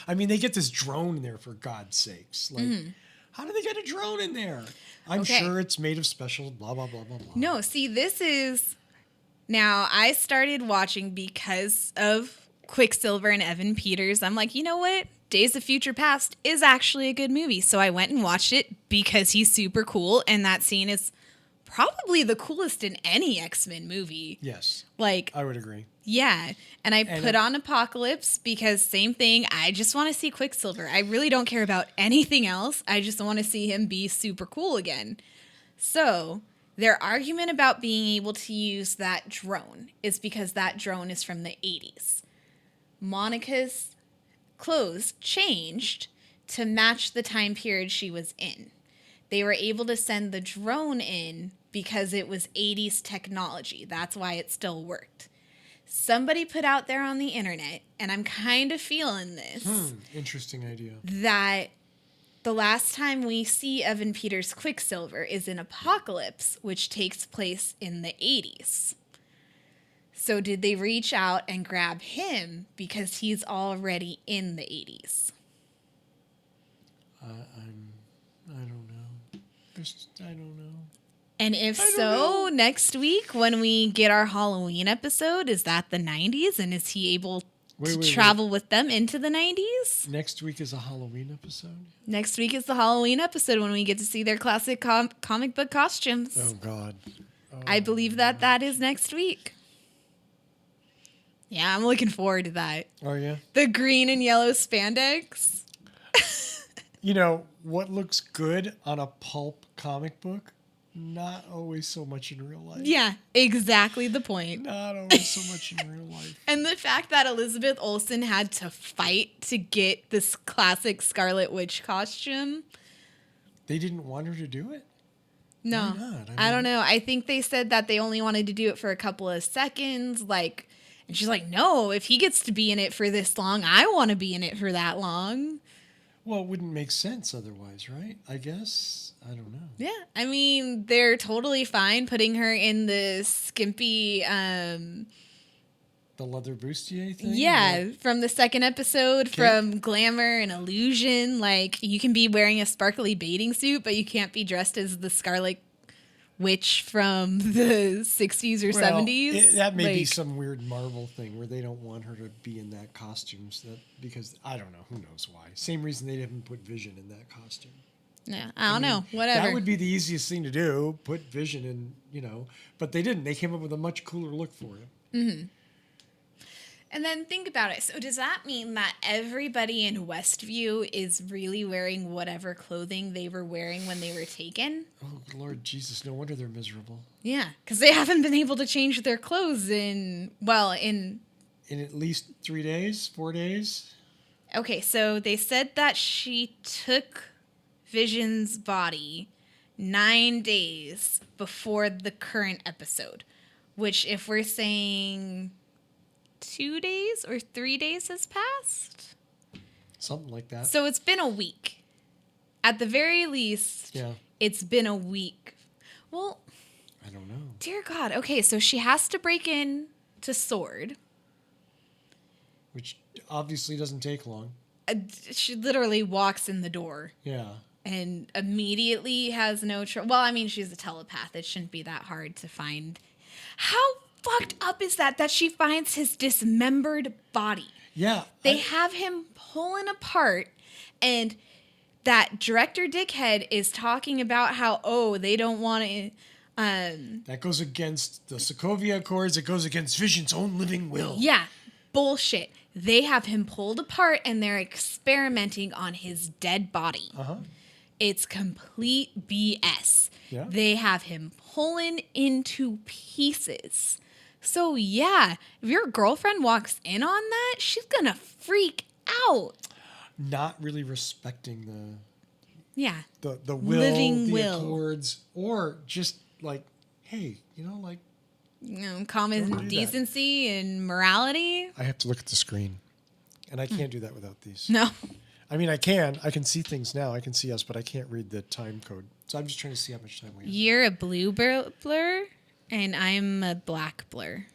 I mean, they get this drone in there, for God's sakes. Like, how do they get a drone in there? I'm sure it's made of special blah, blah, blah, blah, blah. No, see, this is... Now, I started watching because of Quicksilver and Evan Peters. I'm like, you know what? Days of Future Past is actually a good movie. So I went and watched it because he's super cool. And that scene is probably the coolest in any X-Men movie. Yes. Like, I would agree. Yeah. And I put on Apocalypse because same thing. I just want to see Quicksilver. I really don't care about anything else. I just want to see him be super cool again. So Their argument about being able to use that drone is because that drone is from the 80s. Monica's clothes changed to match the time period she was in. They were able to send the drone in because it was 80s technology. That's why it still worked. Somebody put out there on the internet, and I'm kind of feeling this, Interesting idea. that the last time we see Evan Peters' Quicksilver is in Apocalypse, which takes place in the 80s. So did they reach out and grab him because he's already in the 80s? I don't know. I don't know. And if so, next week when we get our Halloween episode, is that the 90s? And is he able to travel with them into the 90s? Next week is a Halloween episode? Next week is the Halloween episode when we get to see their classic comic book costumes. Oh, God. I believe that is next week. Yeah, I'm looking forward to that. Oh, yeah? The green and yellow spandex. You know, what looks good on a pulp comic book, not always so much in real life. Yeah, exactly the point. Not always so much in real life. And the fact that Elizabeth Olsen had to fight to get this classic Scarlet Witch costume. They didn't want her to do it? No. Why not? I don't know. I think they said that they only wanted to do it for a couple of seconds. And she's like, no, if he gets to be in it for this long, I want to be in it for that long. Well, it wouldn't make sense otherwise, right? I guess. I don't know. Yeah. I mean, they're totally fine putting her in the skimpy, The leather bustier thing? yeah, from the second episode, from Glamour and Illusion. Like, you can be wearing a sparkly bathing suit, but you can't be dressed as the Scarlet Witch from the 60s or 70s. That may be some weird Marvel thing where they don't want her to be in that costume. Because, I don't know, who knows why. Same reason they didn't put Vision in that costume. Yeah, I don't know. Whatever. That would be the easiest thing to do, put Vision in, but they didn't. They came up with a much cooler look for it. Mm-hmm. And then think about it. So does that mean that everybody in Westview is really wearing whatever clothing they were wearing when they were taken? Oh, Lord Jesus, no wonder they're miserable. Yeah, because they haven't been able to change their clothes in at least 3 days, 4 days? Okay, so they said that she took Vision's body 9 days before the current episode, which if we're saying 2 days or 3 days has passed? Something like that. So it's been a week. At the very least, It's been a week. Well, I don't know. Dear God. Okay, so she has to break in to S.W.O.R.D. Which obviously doesn't take long. She literally walks in the door. Yeah. And immediately has no trouble. Well, I mean, she's a telepath. It shouldn't be that hard to find. How fucked up is that she finds his dismembered body? Yeah. They have him pulling apart, and that director dickhead is talking about how, they don't want to... that goes against the Sokovia Accords. It goes against Vision's own living will. Yeah. Bullshit. They have him pulled apart, and they're experimenting on his dead body. Uh-huh. It's complete BS. Yeah. They have him pulling into pieces. So, yeah, if your girlfriend walks in on that, she's going to freak out. Not really respecting the will, living the will. accords, or just like, hey, common decency and morality. I have to look at the screen, and I can't do that without these. No. I mean, I can see things now. I can see us, but I can't read the time code. So I'm just trying to see how much time we have. You're a blue blur, and I'm a black blur.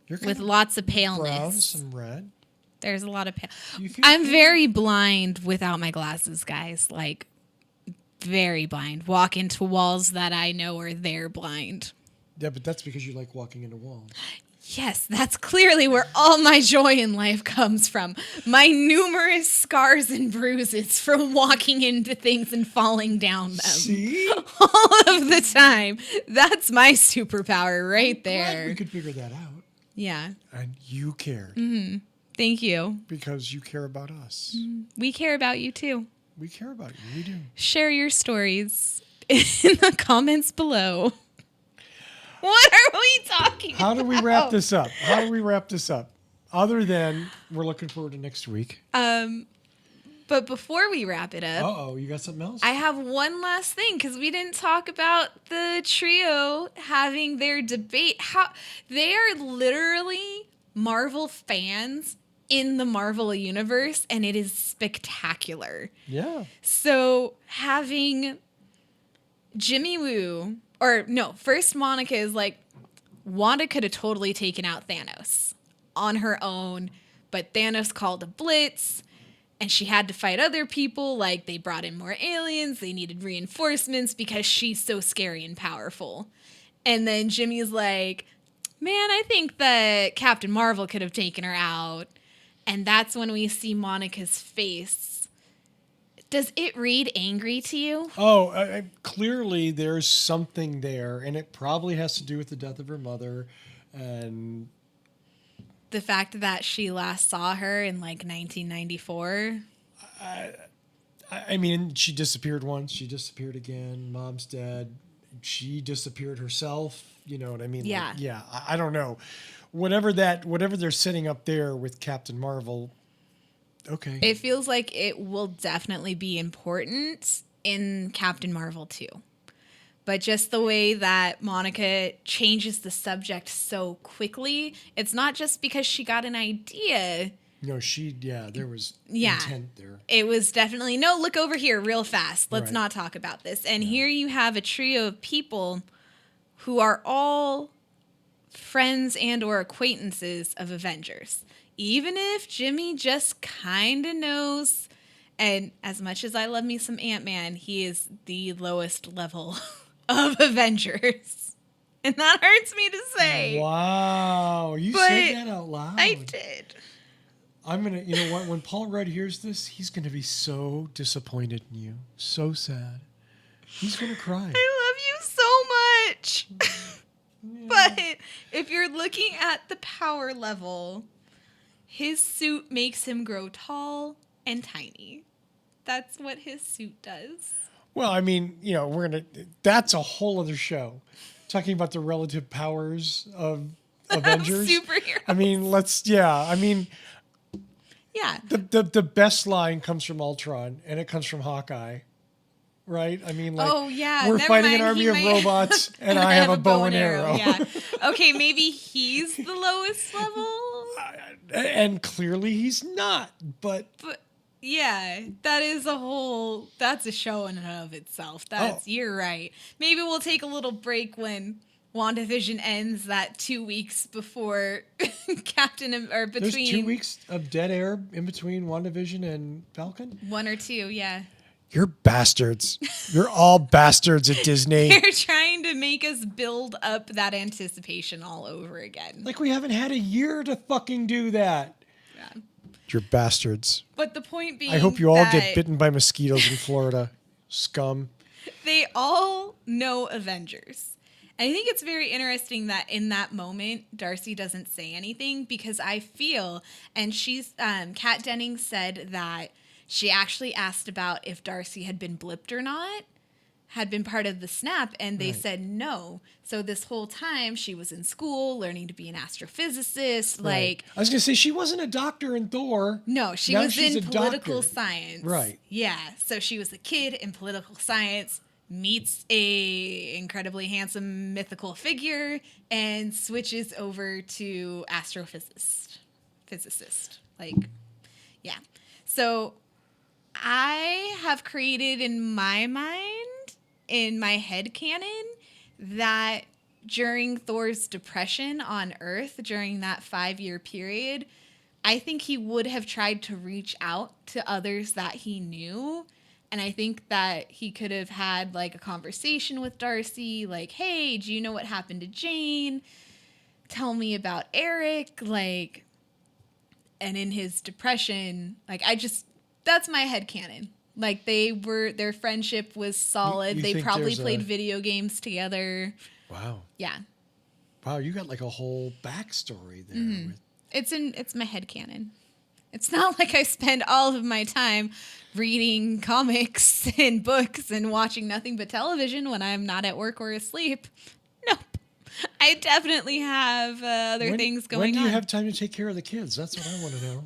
You're with lots of paleness. Brown, some red. There's a lot of pale. I'm very blind without my glasses, guys. Like, very blind. Walk into walls that I know are there blind. Yeah, but that's because you like walking into walls. Yes, that's clearly where all my joy in life comes from. My numerous scars and bruises from walking into things and falling down them. See? All of the time. That's my superpower right there. Glad we could figure that out. Yeah. And you cared. Mm-hmm. Thank you. Because you care about us. We care about you too. We care about you. We do. Share your stories in the comments below. What are we talking about? How do we wrap this up? How do we wrap this up? Other than we're looking forward to next week. But before we wrap it up, You got something else? I have one last thing because we didn't talk about the trio having their debate. How they are literally Marvel fans in the Marvel universe, and it is spectacular. Yeah. So having Jimmy Woo, or no, first Monica is like, Wanda could have totally taken out Thanos on her own, but Thanos called a blitz. And she had to fight other people, like they brought in more aliens, they needed reinforcements because she's so scary and powerful. And then Jimmy's like, man, I think that Captain Marvel could have taken her out. And that's when we see Monica's face. Does it read angry to you? Clearly there's something there, and it probably has to do with the death of her mother and... The fact that she last saw her in like 1994. I mean, she disappeared once. She disappeared again. Mom's dead. She disappeared herself. You know what I mean? Yeah. I don't know. Whatever they're setting up there with Captain Marvel. Okay. It feels like it will definitely be important in Captain Marvel 2. But just the way that Monica changes the subject so quickly, it's not just because she got an idea. No, there was intent there. It was definitely, no, look over here real fast. Let's not talk about this. And here you have a trio of people who are all friends and or acquaintances of Avengers. Even if Jimmy just kind of knows, and as much as I love me some Ant-Man, he is the lowest level of Avengers. And that hurts me to say. Wow. You said that out loud. I did. I'm going to, you know what? When Paul Rudd hears this, he's going to be so disappointed in you. So sad. He's going to cry. I love you so much. But if you're looking at the power level, his suit makes him grow tall and tiny. That's what his suit does. Well, I mean, you know, that's a whole other show. Talking about the relative powers of Avengers. Superheroes. I mean, Yeah. The best line comes from Ultron, and it comes from Hawkeye. Right? I mean, like, we're fighting an army of robots, and I have a bow and arrow. Yeah. Okay, maybe he's the lowest level. And clearly he's not, but yeah, that's a show in and of itself. You're right. Maybe we'll take a little break when WandaVision ends, that 2 weeks before between. There's 2 weeks of dead air in between WandaVision and Falcon? 1 or 2, yeah. You're bastards. You're all bastards at Disney. They're trying to make us build up that anticipation all over again. Like we haven't had a year to fucking do that. Yeah. You're bastards. But the point being, I hope you all get bitten by mosquitoes in Florida. Scum. They all know Avengers. And I think it's very interesting that in that moment, Darcy doesn't say anything because I feel, and Kat Dennings said that she actually asked about if Darcy had been blipped or not, had been part of the snap, and they said no. So this whole time she was in school learning to be an astrophysicist. Right. I was going to say, she wasn't a doctor in Thor. No, she was in political science. Right. Yeah. So she was a kid in political science, meets a incredibly handsome mythical figure, and switches over to physicist. Like, yeah. So I have created in my mind, in my headcanon, that during Thor's depression on Earth, during that 5-year period, I think he would have tried to reach out to others that he knew. And I think that he could have had like a conversation with Darcy, like, hey, do you know what happened to Jane? Tell me about Eric. Like, and in his depression, like, that's my headcanon. Like, their friendship was solid. They probably played video games together. Wow. Yeah. Wow, you got like a whole backstory there. Mm-hmm. It's my headcanon. It's not like I spend all of my time reading comics and books and watching nothing but television when I'm not at work or asleep. Nope. I definitely have other things going on. When do you have time to take care of the kids? That's what I want to know.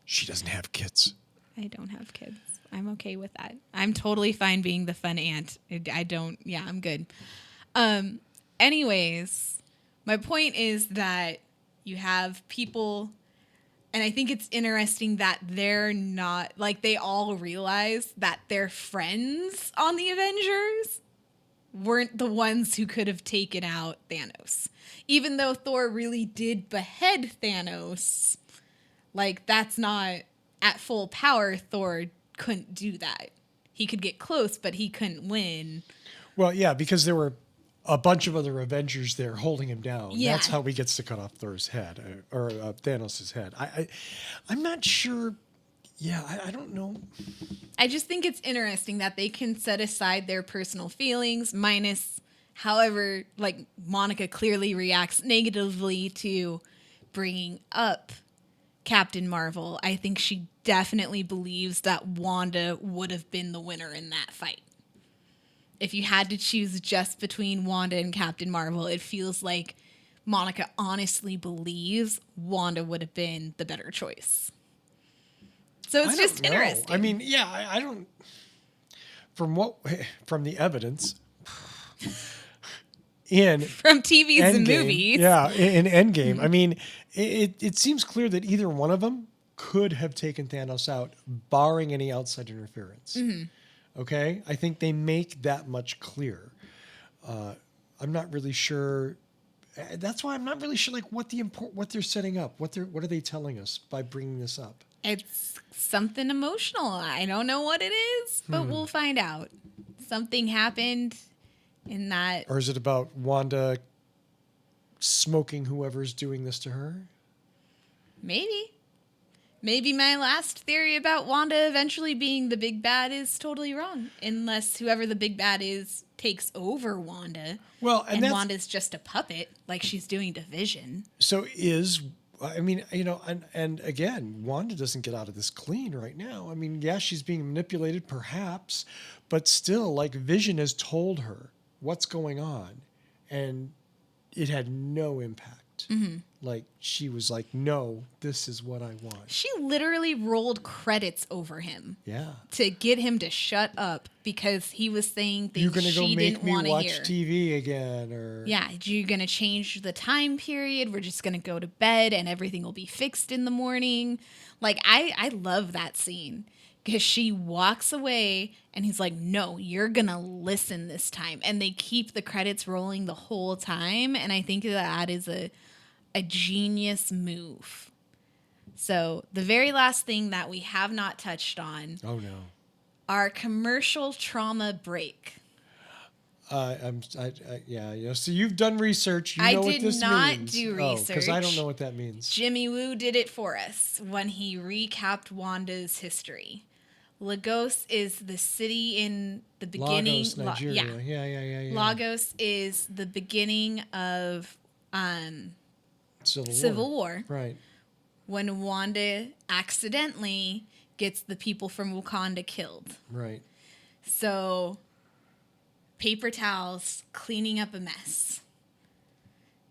She doesn't have kids. I don't have kids. I'm okay with that. I'm totally fine being the fun aunt. I'm good. Anyways, my point is that you have people, and I think it's interesting that they're not, like, they all realize that their friends on the Avengers weren't the ones who could have taken out Thanos. Even though Thor really did behead Thanos, like, that's not at full power. Thor couldn't do that. He could get close, but he couldn't win. Well, yeah, because there were a bunch of other Avengers there holding him down. Yeah. That's how he gets to cut off Thor's head, or Thanos' head. I'm not sure. Yeah, I don't know. I just think it's interesting that they can set aside their personal feelings, minus, however, like, Monica clearly reacts negatively to bringing up Captain Marvel. I think she definitely believes that Wanda would have been the winner in that fight. If you had to choose just between Wanda and Captain Marvel, it feels like Monica honestly believes Wanda would have been the better choice. So it's just interesting. I mean, yeah, I don't. From the evidence from TVs Endgame, and movies, yeah, in Endgame, I mean, it seems clear that either one of them could have taken Thanos out, barring any outside interference. Mm-hmm. Okay, I think they make that much clear. I'm not really sure. That's why I'm not really sure, like, what they're setting up. What are they telling us by bringing this up? It's something emotional. I don't know what it is, but we'll find out. Something happened in that. Or is it about Wanda smoking whoever's doing this to her? Maybe. Maybe my last theory about Wanda eventually being the big bad is totally wrong. Unless whoever the big bad is takes over Wanda. Well, and Wanda's just a puppet, like she's doing to Vision. So and again, Wanda doesn't get out of this clean right now. I mean, yeah, she's being manipulated perhaps, but still, like, Vision has told her what's going on, and it had no impact. Mm-hmm. Like, she was like, no, this is what I want. She literally rolled credits over him. Yeah. To get him to shut up because he was saying things you're gonna she didn't want to hear. Watch TV again, or yeah, you're gonna change the time period. We're just gonna go to bed and everything will be fixed in the morning. Like, I love that scene because she walks away and he's like, no, you're gonna listen this time, and they keep the credits rolling the whole time, and I think that is a genius move. So the very last thing that we have not touched on. Oh no. Our commercial trauma break. Yeah. So you've done research. You know what this means. I did not do research. Because I don't know what that means. Jimmy Woo did it for us when he recapped Wanda's history. Lagos is the city in the beginning. Lagos, Nigeria. Yeah. Lagos is the beginning of Civil War. Right. When Wanda accidentally gets the people from Wakanda killed. Right. So, paper towels cleaning up a mess.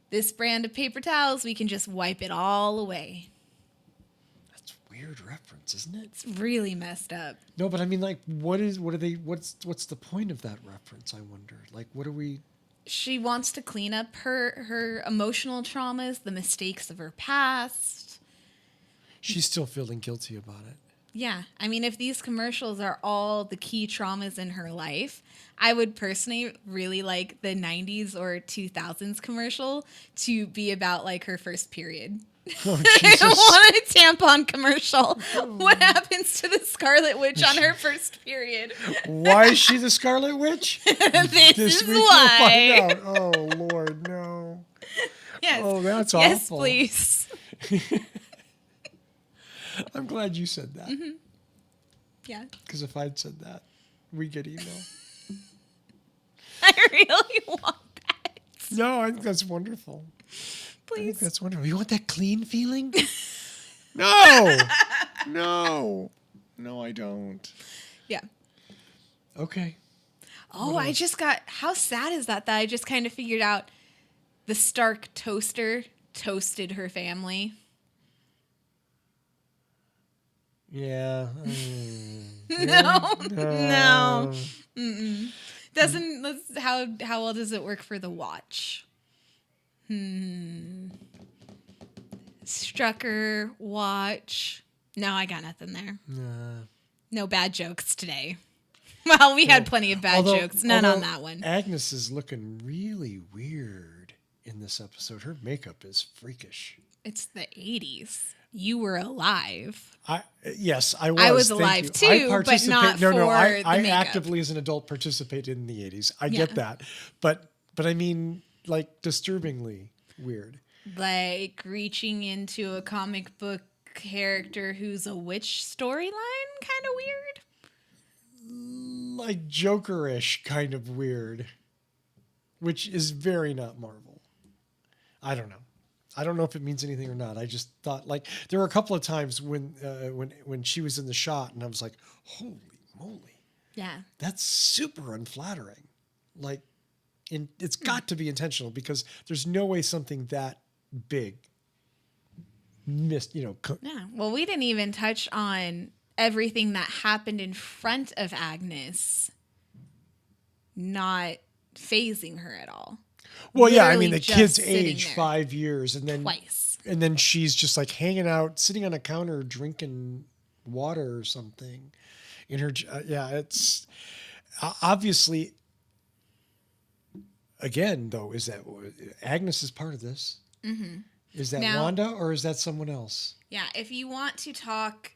This brand of paper towels, we can just wipe it all away. That's a weird reference, isn't it? It's really messed up. No, but I mean, like, what's the point of that reference, I wonder? Like, what are we... She wants to clean up her emotional traumas, the mistakes of her past. She's still feeling guilty about it. Yeah. I mean, if these commercials are all the key traumas in her life, I would personally really like the 90s or 2000s commercial to be about, like, her first period. Oh, I don't want a tampon commercial. What happens to the Scarlet Witch on her first period? Why is she the Scarlet Witch? this is week why. We'll find out. Oh, Lord, no. Yes. Oh, that's yes, awful. Yes, please. I'm glad you said that. Mm-hmm. Yeah. Because if I'd said that, we'd get email. I really want that. No, I think that's wonderful. Please. think that's wonderful. You want that clean feeling? No. No, I don't. Yeah. Okay. Oh, I just got, how sad is that I just kind of figured out the Stark toaster toasted her family. Yeah. No. Mm-mm. How well does it work for the watch? Strucker, watch. No, I got nothing there. No bad jokes today. Well, we had plenty of bad jokes. None on that one. Agnes is looking really weird in this episode. Her makeup is freakish. It's the 80s. You were alive. Yes, I was. I was Thank alive you. too, but not for I the makeup. actively, as an adult, participated in the 80s. I get that. But I mean, like, disturbingly weird. Like reaching into a comic book character who's a witch storyline, kind of weird. Like Joker-ish kind of weird, which is very not Marvel. I don't know. I don't know if it means anything or not. I just thought, like, there were a couple of times when she was in the shot and I was like, holy moly. Yeah. That's super unflattering. Like, it's got to be intentional because there's no way something that big missed, Yeah. Well, we didn't even touch on everything that happened in front of Agnes not phasing her at all. Well, yeah, I Literally mean, the just kid's sitting age there 5 years and then twice. And then she's just like hanging out, sitting on a counter, drinking water or something in her. It's obviously, again, though, is that Agnes is part of this? Mm-hmm. Is that now, Wanda or is that someone else? Yeah. If you want to talk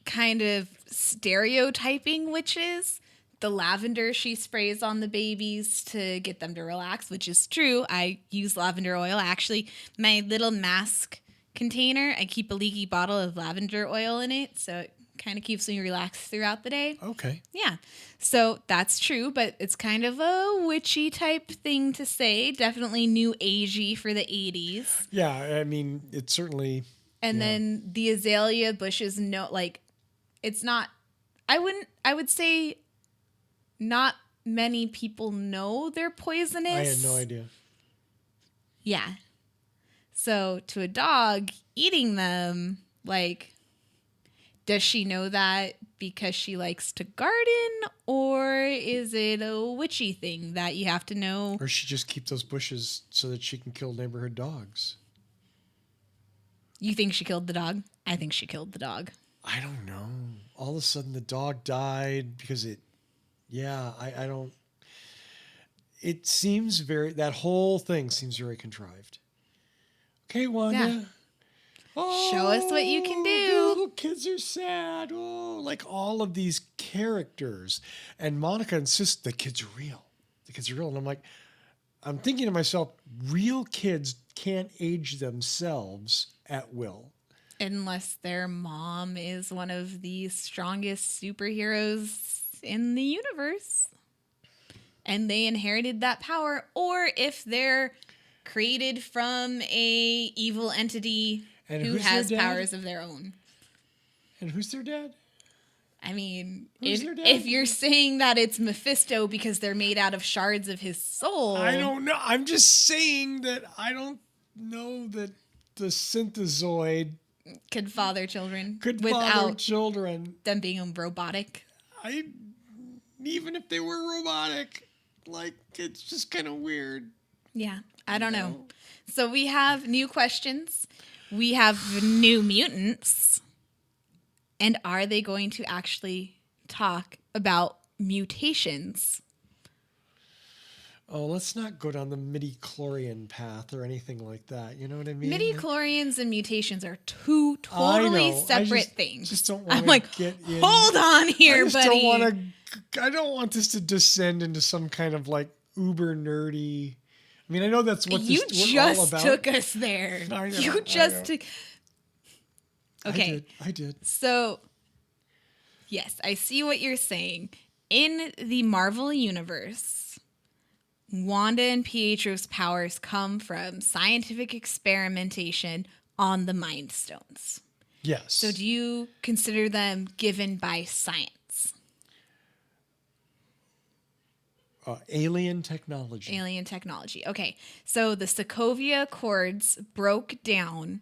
kind of stereotyping witches, the lavender she sprays on the babies to get them to relax, which is true. I use lavender oil. Actually, my little mask container, I keep a leaky bottle of lavender oil in it, so it kind of keeps me relaxed throughout the day. Okay. Yeah. So that's true, but it's kind of a witchy type thing to say. Definitely new agey for the 80s. Yeah, I mean, it's certainly... And then the azalea bushes, it's not... I would say... Not many people know they're poisonous. I had no idea. Yeah. So to a dog, eating them, does she know that because she likes to garden? Or is it a witchy thing that you have to know? Or she just keep those bushes so that she can kill neighborhood dogs. You think she killed the dog? I think she killed the dog. I don't know. All of a sudden the dog died because it... Yeah, I don't... It seems that whole thing seems very contrived. Okay, Wanda. Yeah. Oh, show us what you can the do. little kids are sad. Oh, like all of these characters. And Monica insists the kids are real. The kids are real. And I'm thinking to myself, real kids can't age themselves at will. Unless their mom is one of the strongest superheroes in the universe and they inherited that power, or if they're created from a evil entity who has powers of their own. And who's their dad? I mean, their dad? if you're saying that it's Mephisto because they're made out of shards of his soul. I don't know. I'm just saying that I don't know that the synthezoid could father children without children. Them being robotic. Even if they were robotic, it's just kind of weird. Yeah, I don't know. So we have new questions. We have new mutants. And are they going to actually talk about mutations? Oh, let's not go down the midi-chlorian path or anything like that. You know what I mean? Midi-chlorians and mutations are two totally separate things. Just don't want to get in. Hold on here, buddy. I don't want this to descend into some kind of uber nerdy. I mean, I know that's what you we're all about. just took us there. I know, you just took. Okay, I did. So, yes, I see what you're saying. In the Marvel universe, Wanda and Pietro's powers come from scientific experimentation on the Mind Stones. Yes. So do you consider them given by science? Alien technology. Alien technology. Okay. So the Sokovia Accords broke down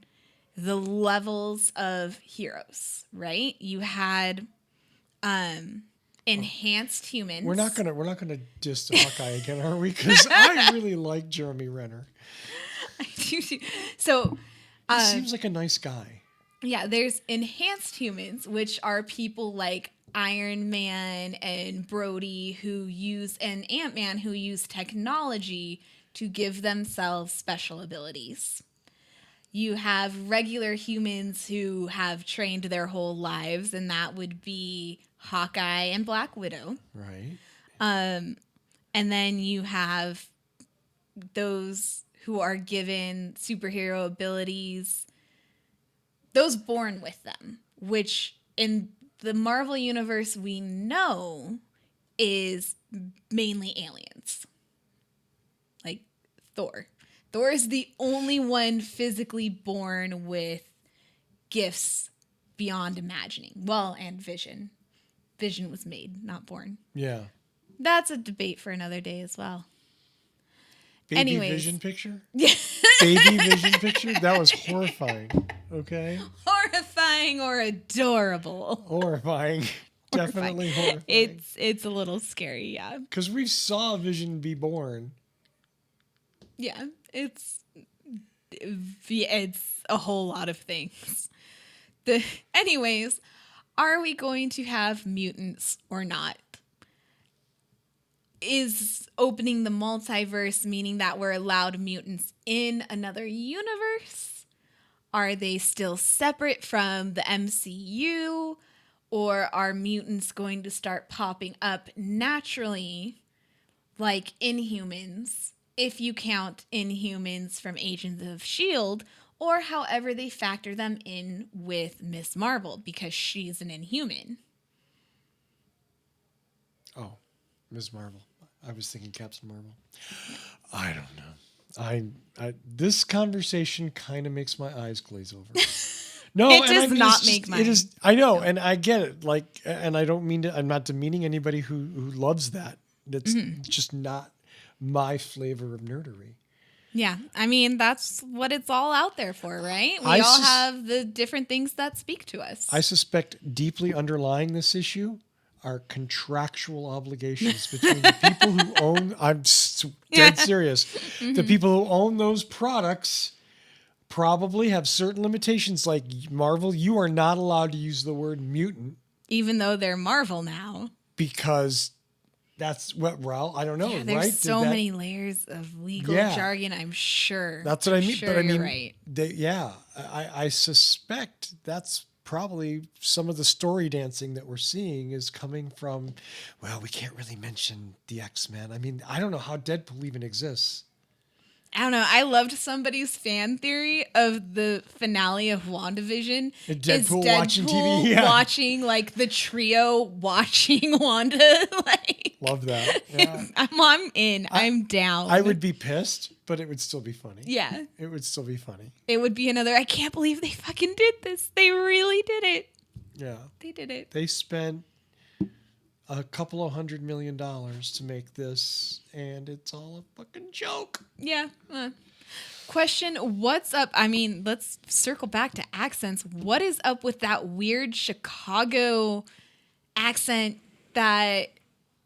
the levels of heroes, right? You had enhanced humans. We're not gonna diss Hawkeye again, are we? Because I really like Jeremy Renner. I do too. So He seems like a nice guy. yeah, there's enhanced humans, which are people like Iron Man and Brody and Ant-Man who use technology to give themselves special abilities. You have regular humans who have trained their whole lives, and that would be Hawkeye and Black Widow. Right. And then you have those who are given superhero abilities, those born with them, which in the Marvel universe we know is mainly aliens. Like Thor. Thor is the only one physically born with gifts beyond imagining. Well, and Vision. Vision was made, not born. Yeah. That's a debate for another day as well. Baby Anyways. Vision picture? Yeah. Baby Vision picture? That was horrifying. Okay? Horrifying or adorable. Horrifying. Definitely horrifying. It's a little scary, yeah. Because we saw Vision be born. Yeah, it's a whole lot of things. Anyways, are we going to have mutants or not? Is opening the multiverse meaning that we're allowed mutants in another universe? Are they still separate from the MCU? Or are mutants going to start popping up naturally, like Inhumans, if you count Inhumans from Agents of S.H.I.E.L.D., or however they factor them in with Miss Marvel, because she's an Inhuman. Oh, Ms. Marvel. I was thinking Captain Marvel. I don't know. I this conversation kind of makes my eyes glaze over. No, it does not make mine. It is. I know, and I get it. Like, and I don't mean to. I'm not demeaning anybody who loves that. That's just not my flavor of nerdery. Yeah, I mean that's what it's all out there for, right? We all have the different things that speak to us. I suspect deeply underlying this issue are contractual obligations between the people who own. I'm dead serious. The people who own those products probably have certain limitations. Like Marvel, you are not allowed to use the word mutant, even though they're Marvel now, because that's what. Well, I don't know. Yeah, there's right? so many layers of legal jargon. I'm sure. That's what I mean. Sure, but I mean, right. I suspect that's probably some of the story dancing that we're seeing is coming from. Well, we can't really mention the X-Men. I mean, I don't know how Deadpool even exists. I don't know. I loved somebody's fan theory of the finale of WandaVision. Deadpool watching TV, yeah. Watching like the trio watching Wanda. Like, love that. Yeah. I'm in. I'm down. I would be pissed, but it would still be funny. Yeah. It would still be funny. It would be another, I can't believe they fucking did this. They really did it. Yeah. They did it. They spent a couple of $100 million to make this, and it's all a fucking joke. Yeah. Question, what's up? I mean, let's circle back to accents. What is up with that weird Chicago accent that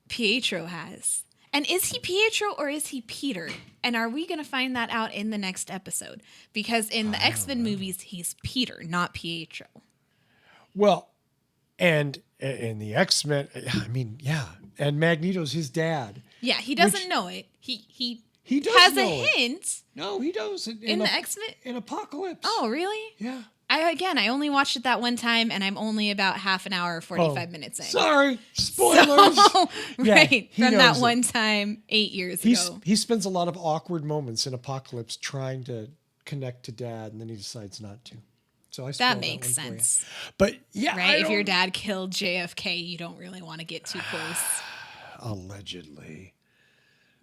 Pietro has? And is he Pietro or is he Peter? And are we going to find that out in the next episode? Because in the X-Men movies, he's Peter, not Pietro. Well, and in the X-Men, I mean, yeah. And Magneto's his dad. Yeah, he doesn't know it. He does has know a it. hint. No, he does. In the X-Men? In Apocalypse. Oh, really? Yeah. I only watched it that one time, and I'm only about half an hour or 45 minutes in. Sorry. Spoilers. So, Yeah, right. he From that knows one it. time 8 years ago. He spends a lot of awkward moments in Apocalypse trying to connect to Dad, and then he decides not to. So I spoiled That makes one for you. sense. But yeah, Right? If your dad killed JFK, you don't really want to get too close. Allegedly.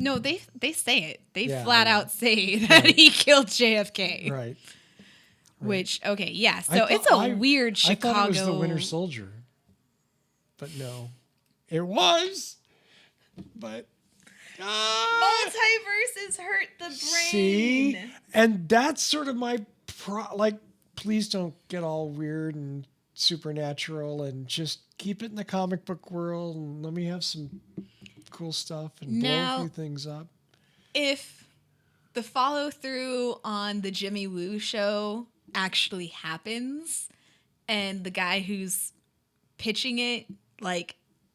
No, they say it. They Yeah, flat I know. out say that he killed JFK. Right. Which, okay, yeah. I So thought- it's a weird I Chicago. thought it was the Winter Soldier. But no. It was. But Multiverses hurt the brain. see? And that's sort of my please don't get all weird and supernatural and just keep it in the comic book world and let me have some cool stuff and blow a few things up. If the follow through on the Jimmy Woo show actually happens and the guy who's pitching it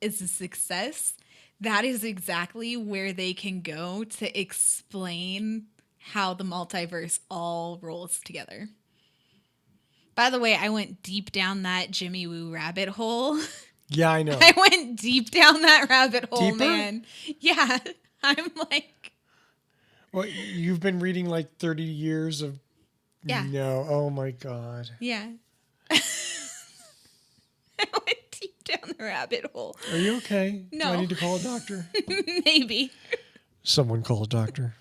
is a success, that is exactly where they can go to explain how the multiverse all rolls together. By the way, I went deep down that Jimmy Woo rabbit hole. Yeah, I know. I went deep down that rabbit hole, Deeper? man. Yeah, I'm like... Well, you've been reading 30 years of... Yeah. No, oh my God. Yeah. I went deep down the rabbit hole. Are you okay? No. Do I need to call a doctor? Maybe. Someone call a doctor.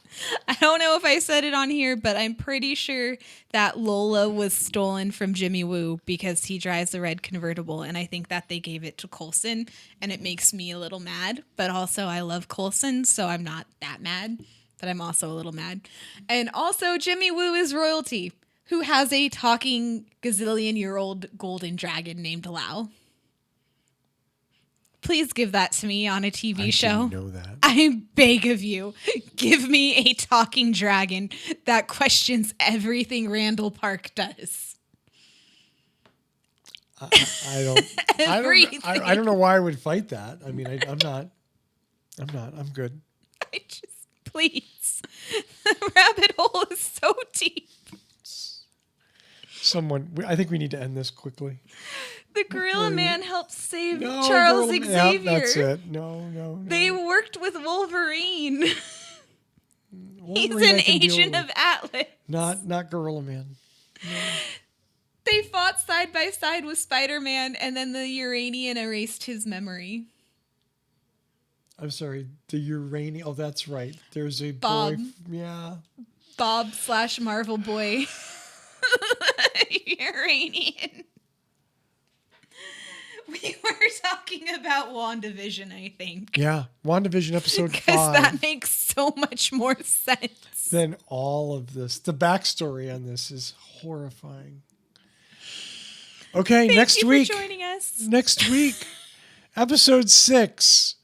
I don't know if I said it on here, but I'm pretty sure that Lola was stolen from Jimmy Woo because he drives a red convertible, and I think that they gave it to Coulson, and it makes me a little mad. But also, I love Coulson, so I'm not that mad, but I'm also a little mad. And also, Jimmy Woo is royalty, who has a talking gazillion-year-old golden dragon named Lau. Please give that to me on a TV show. I didn't know that. I beg of you, give me a talking dragon that questions everything Randall Park does. I don't know why I would fight that. I mean, I'm not. I'm good. I just, please. The rabbit hole is so deep. I think we need to end this quickly. The Gorilla Man helped save No, Charles Gorilla Man. Xavier. Yeah, that's it. No. They worked with Wolverine. He's Wolverine an I can deal agent with. of Atlas. Not Gorilla Man. They fought side by side with Spider-Man, and then the Uranian erased his memory. I'm sorry, the Uranian. Oh, that's right. There's a Bob. boy. Yeah. Bob/Marvel boy. Uranian. We were talking about WandaVision, I think. Yeah. WandaVision episode 5. Because that makes so much more sense. Then all of this. The backstory on this is horrifying. Okay, Thank you for joining us. Next week, episode 6.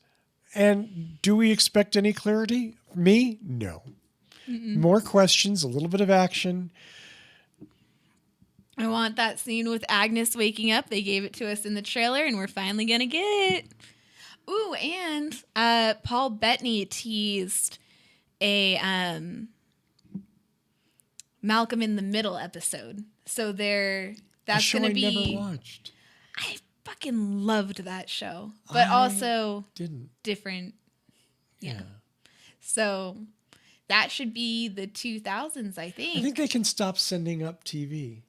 And do we expect any clarity? Me? No. More questions, a little bit of action. I want that scene with Agnes waking up. They gave it to us in the trailer, and we're finally going to get it. Ooh, and Paul Bettany teased a Malcolm in the Middle episode. So that's going to be... I never watched. I fucking loved that show. But also didn't. different. Yeah. So that should be the 2000s, I think. I think they can stop sending up TV.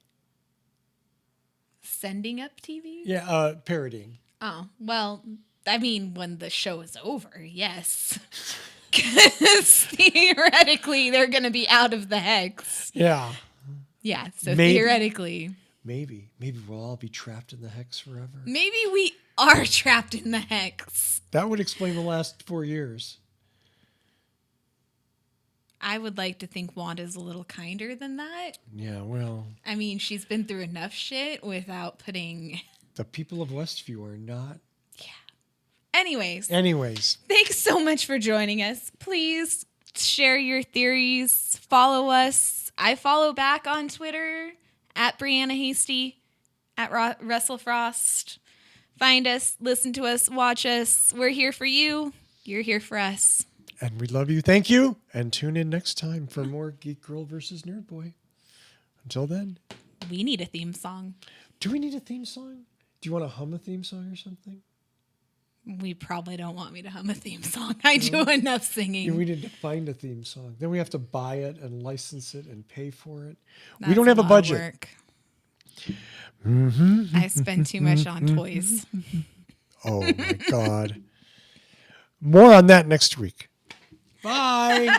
Sending up TV? Yeah, parodying. Oh, well, I mean, when the show is over, yes. Because theoretically, they're going to be out of the hex. Yeah. Yeah, so Maybe. theoretically. Maybe we'll all be trapped in the hex forever. Maybe we are trapped in the hex. That would explain the last 4 years. I would like to think Wanda's a little kinder than that. Yeah, well. I mean, she's been through enough shit without putting... The people of Westview are not. Yeah. Anyways, thanks so much for joining us. Please share your theories. Follow us. I follow back on Twitter at Brianna Hasty, at Russell Frost. Find us, listen to us, watch us. We're here for you. You're here for us. And we love you. Thank you. And tune in next time for more Geek Girl versus Nerd Boy. Until then. We need a theme song. Do we need a theme song? Do you want to hum a theme song or something? We probably don't want me to hum a theme song. I do enough singing. Yeah, we need to find a theme song. Then we have to buy it and license it and pay for it. That's we don't have a lot of budget. work. I spend too much on toys. Oh my God. More on that next week. Bye.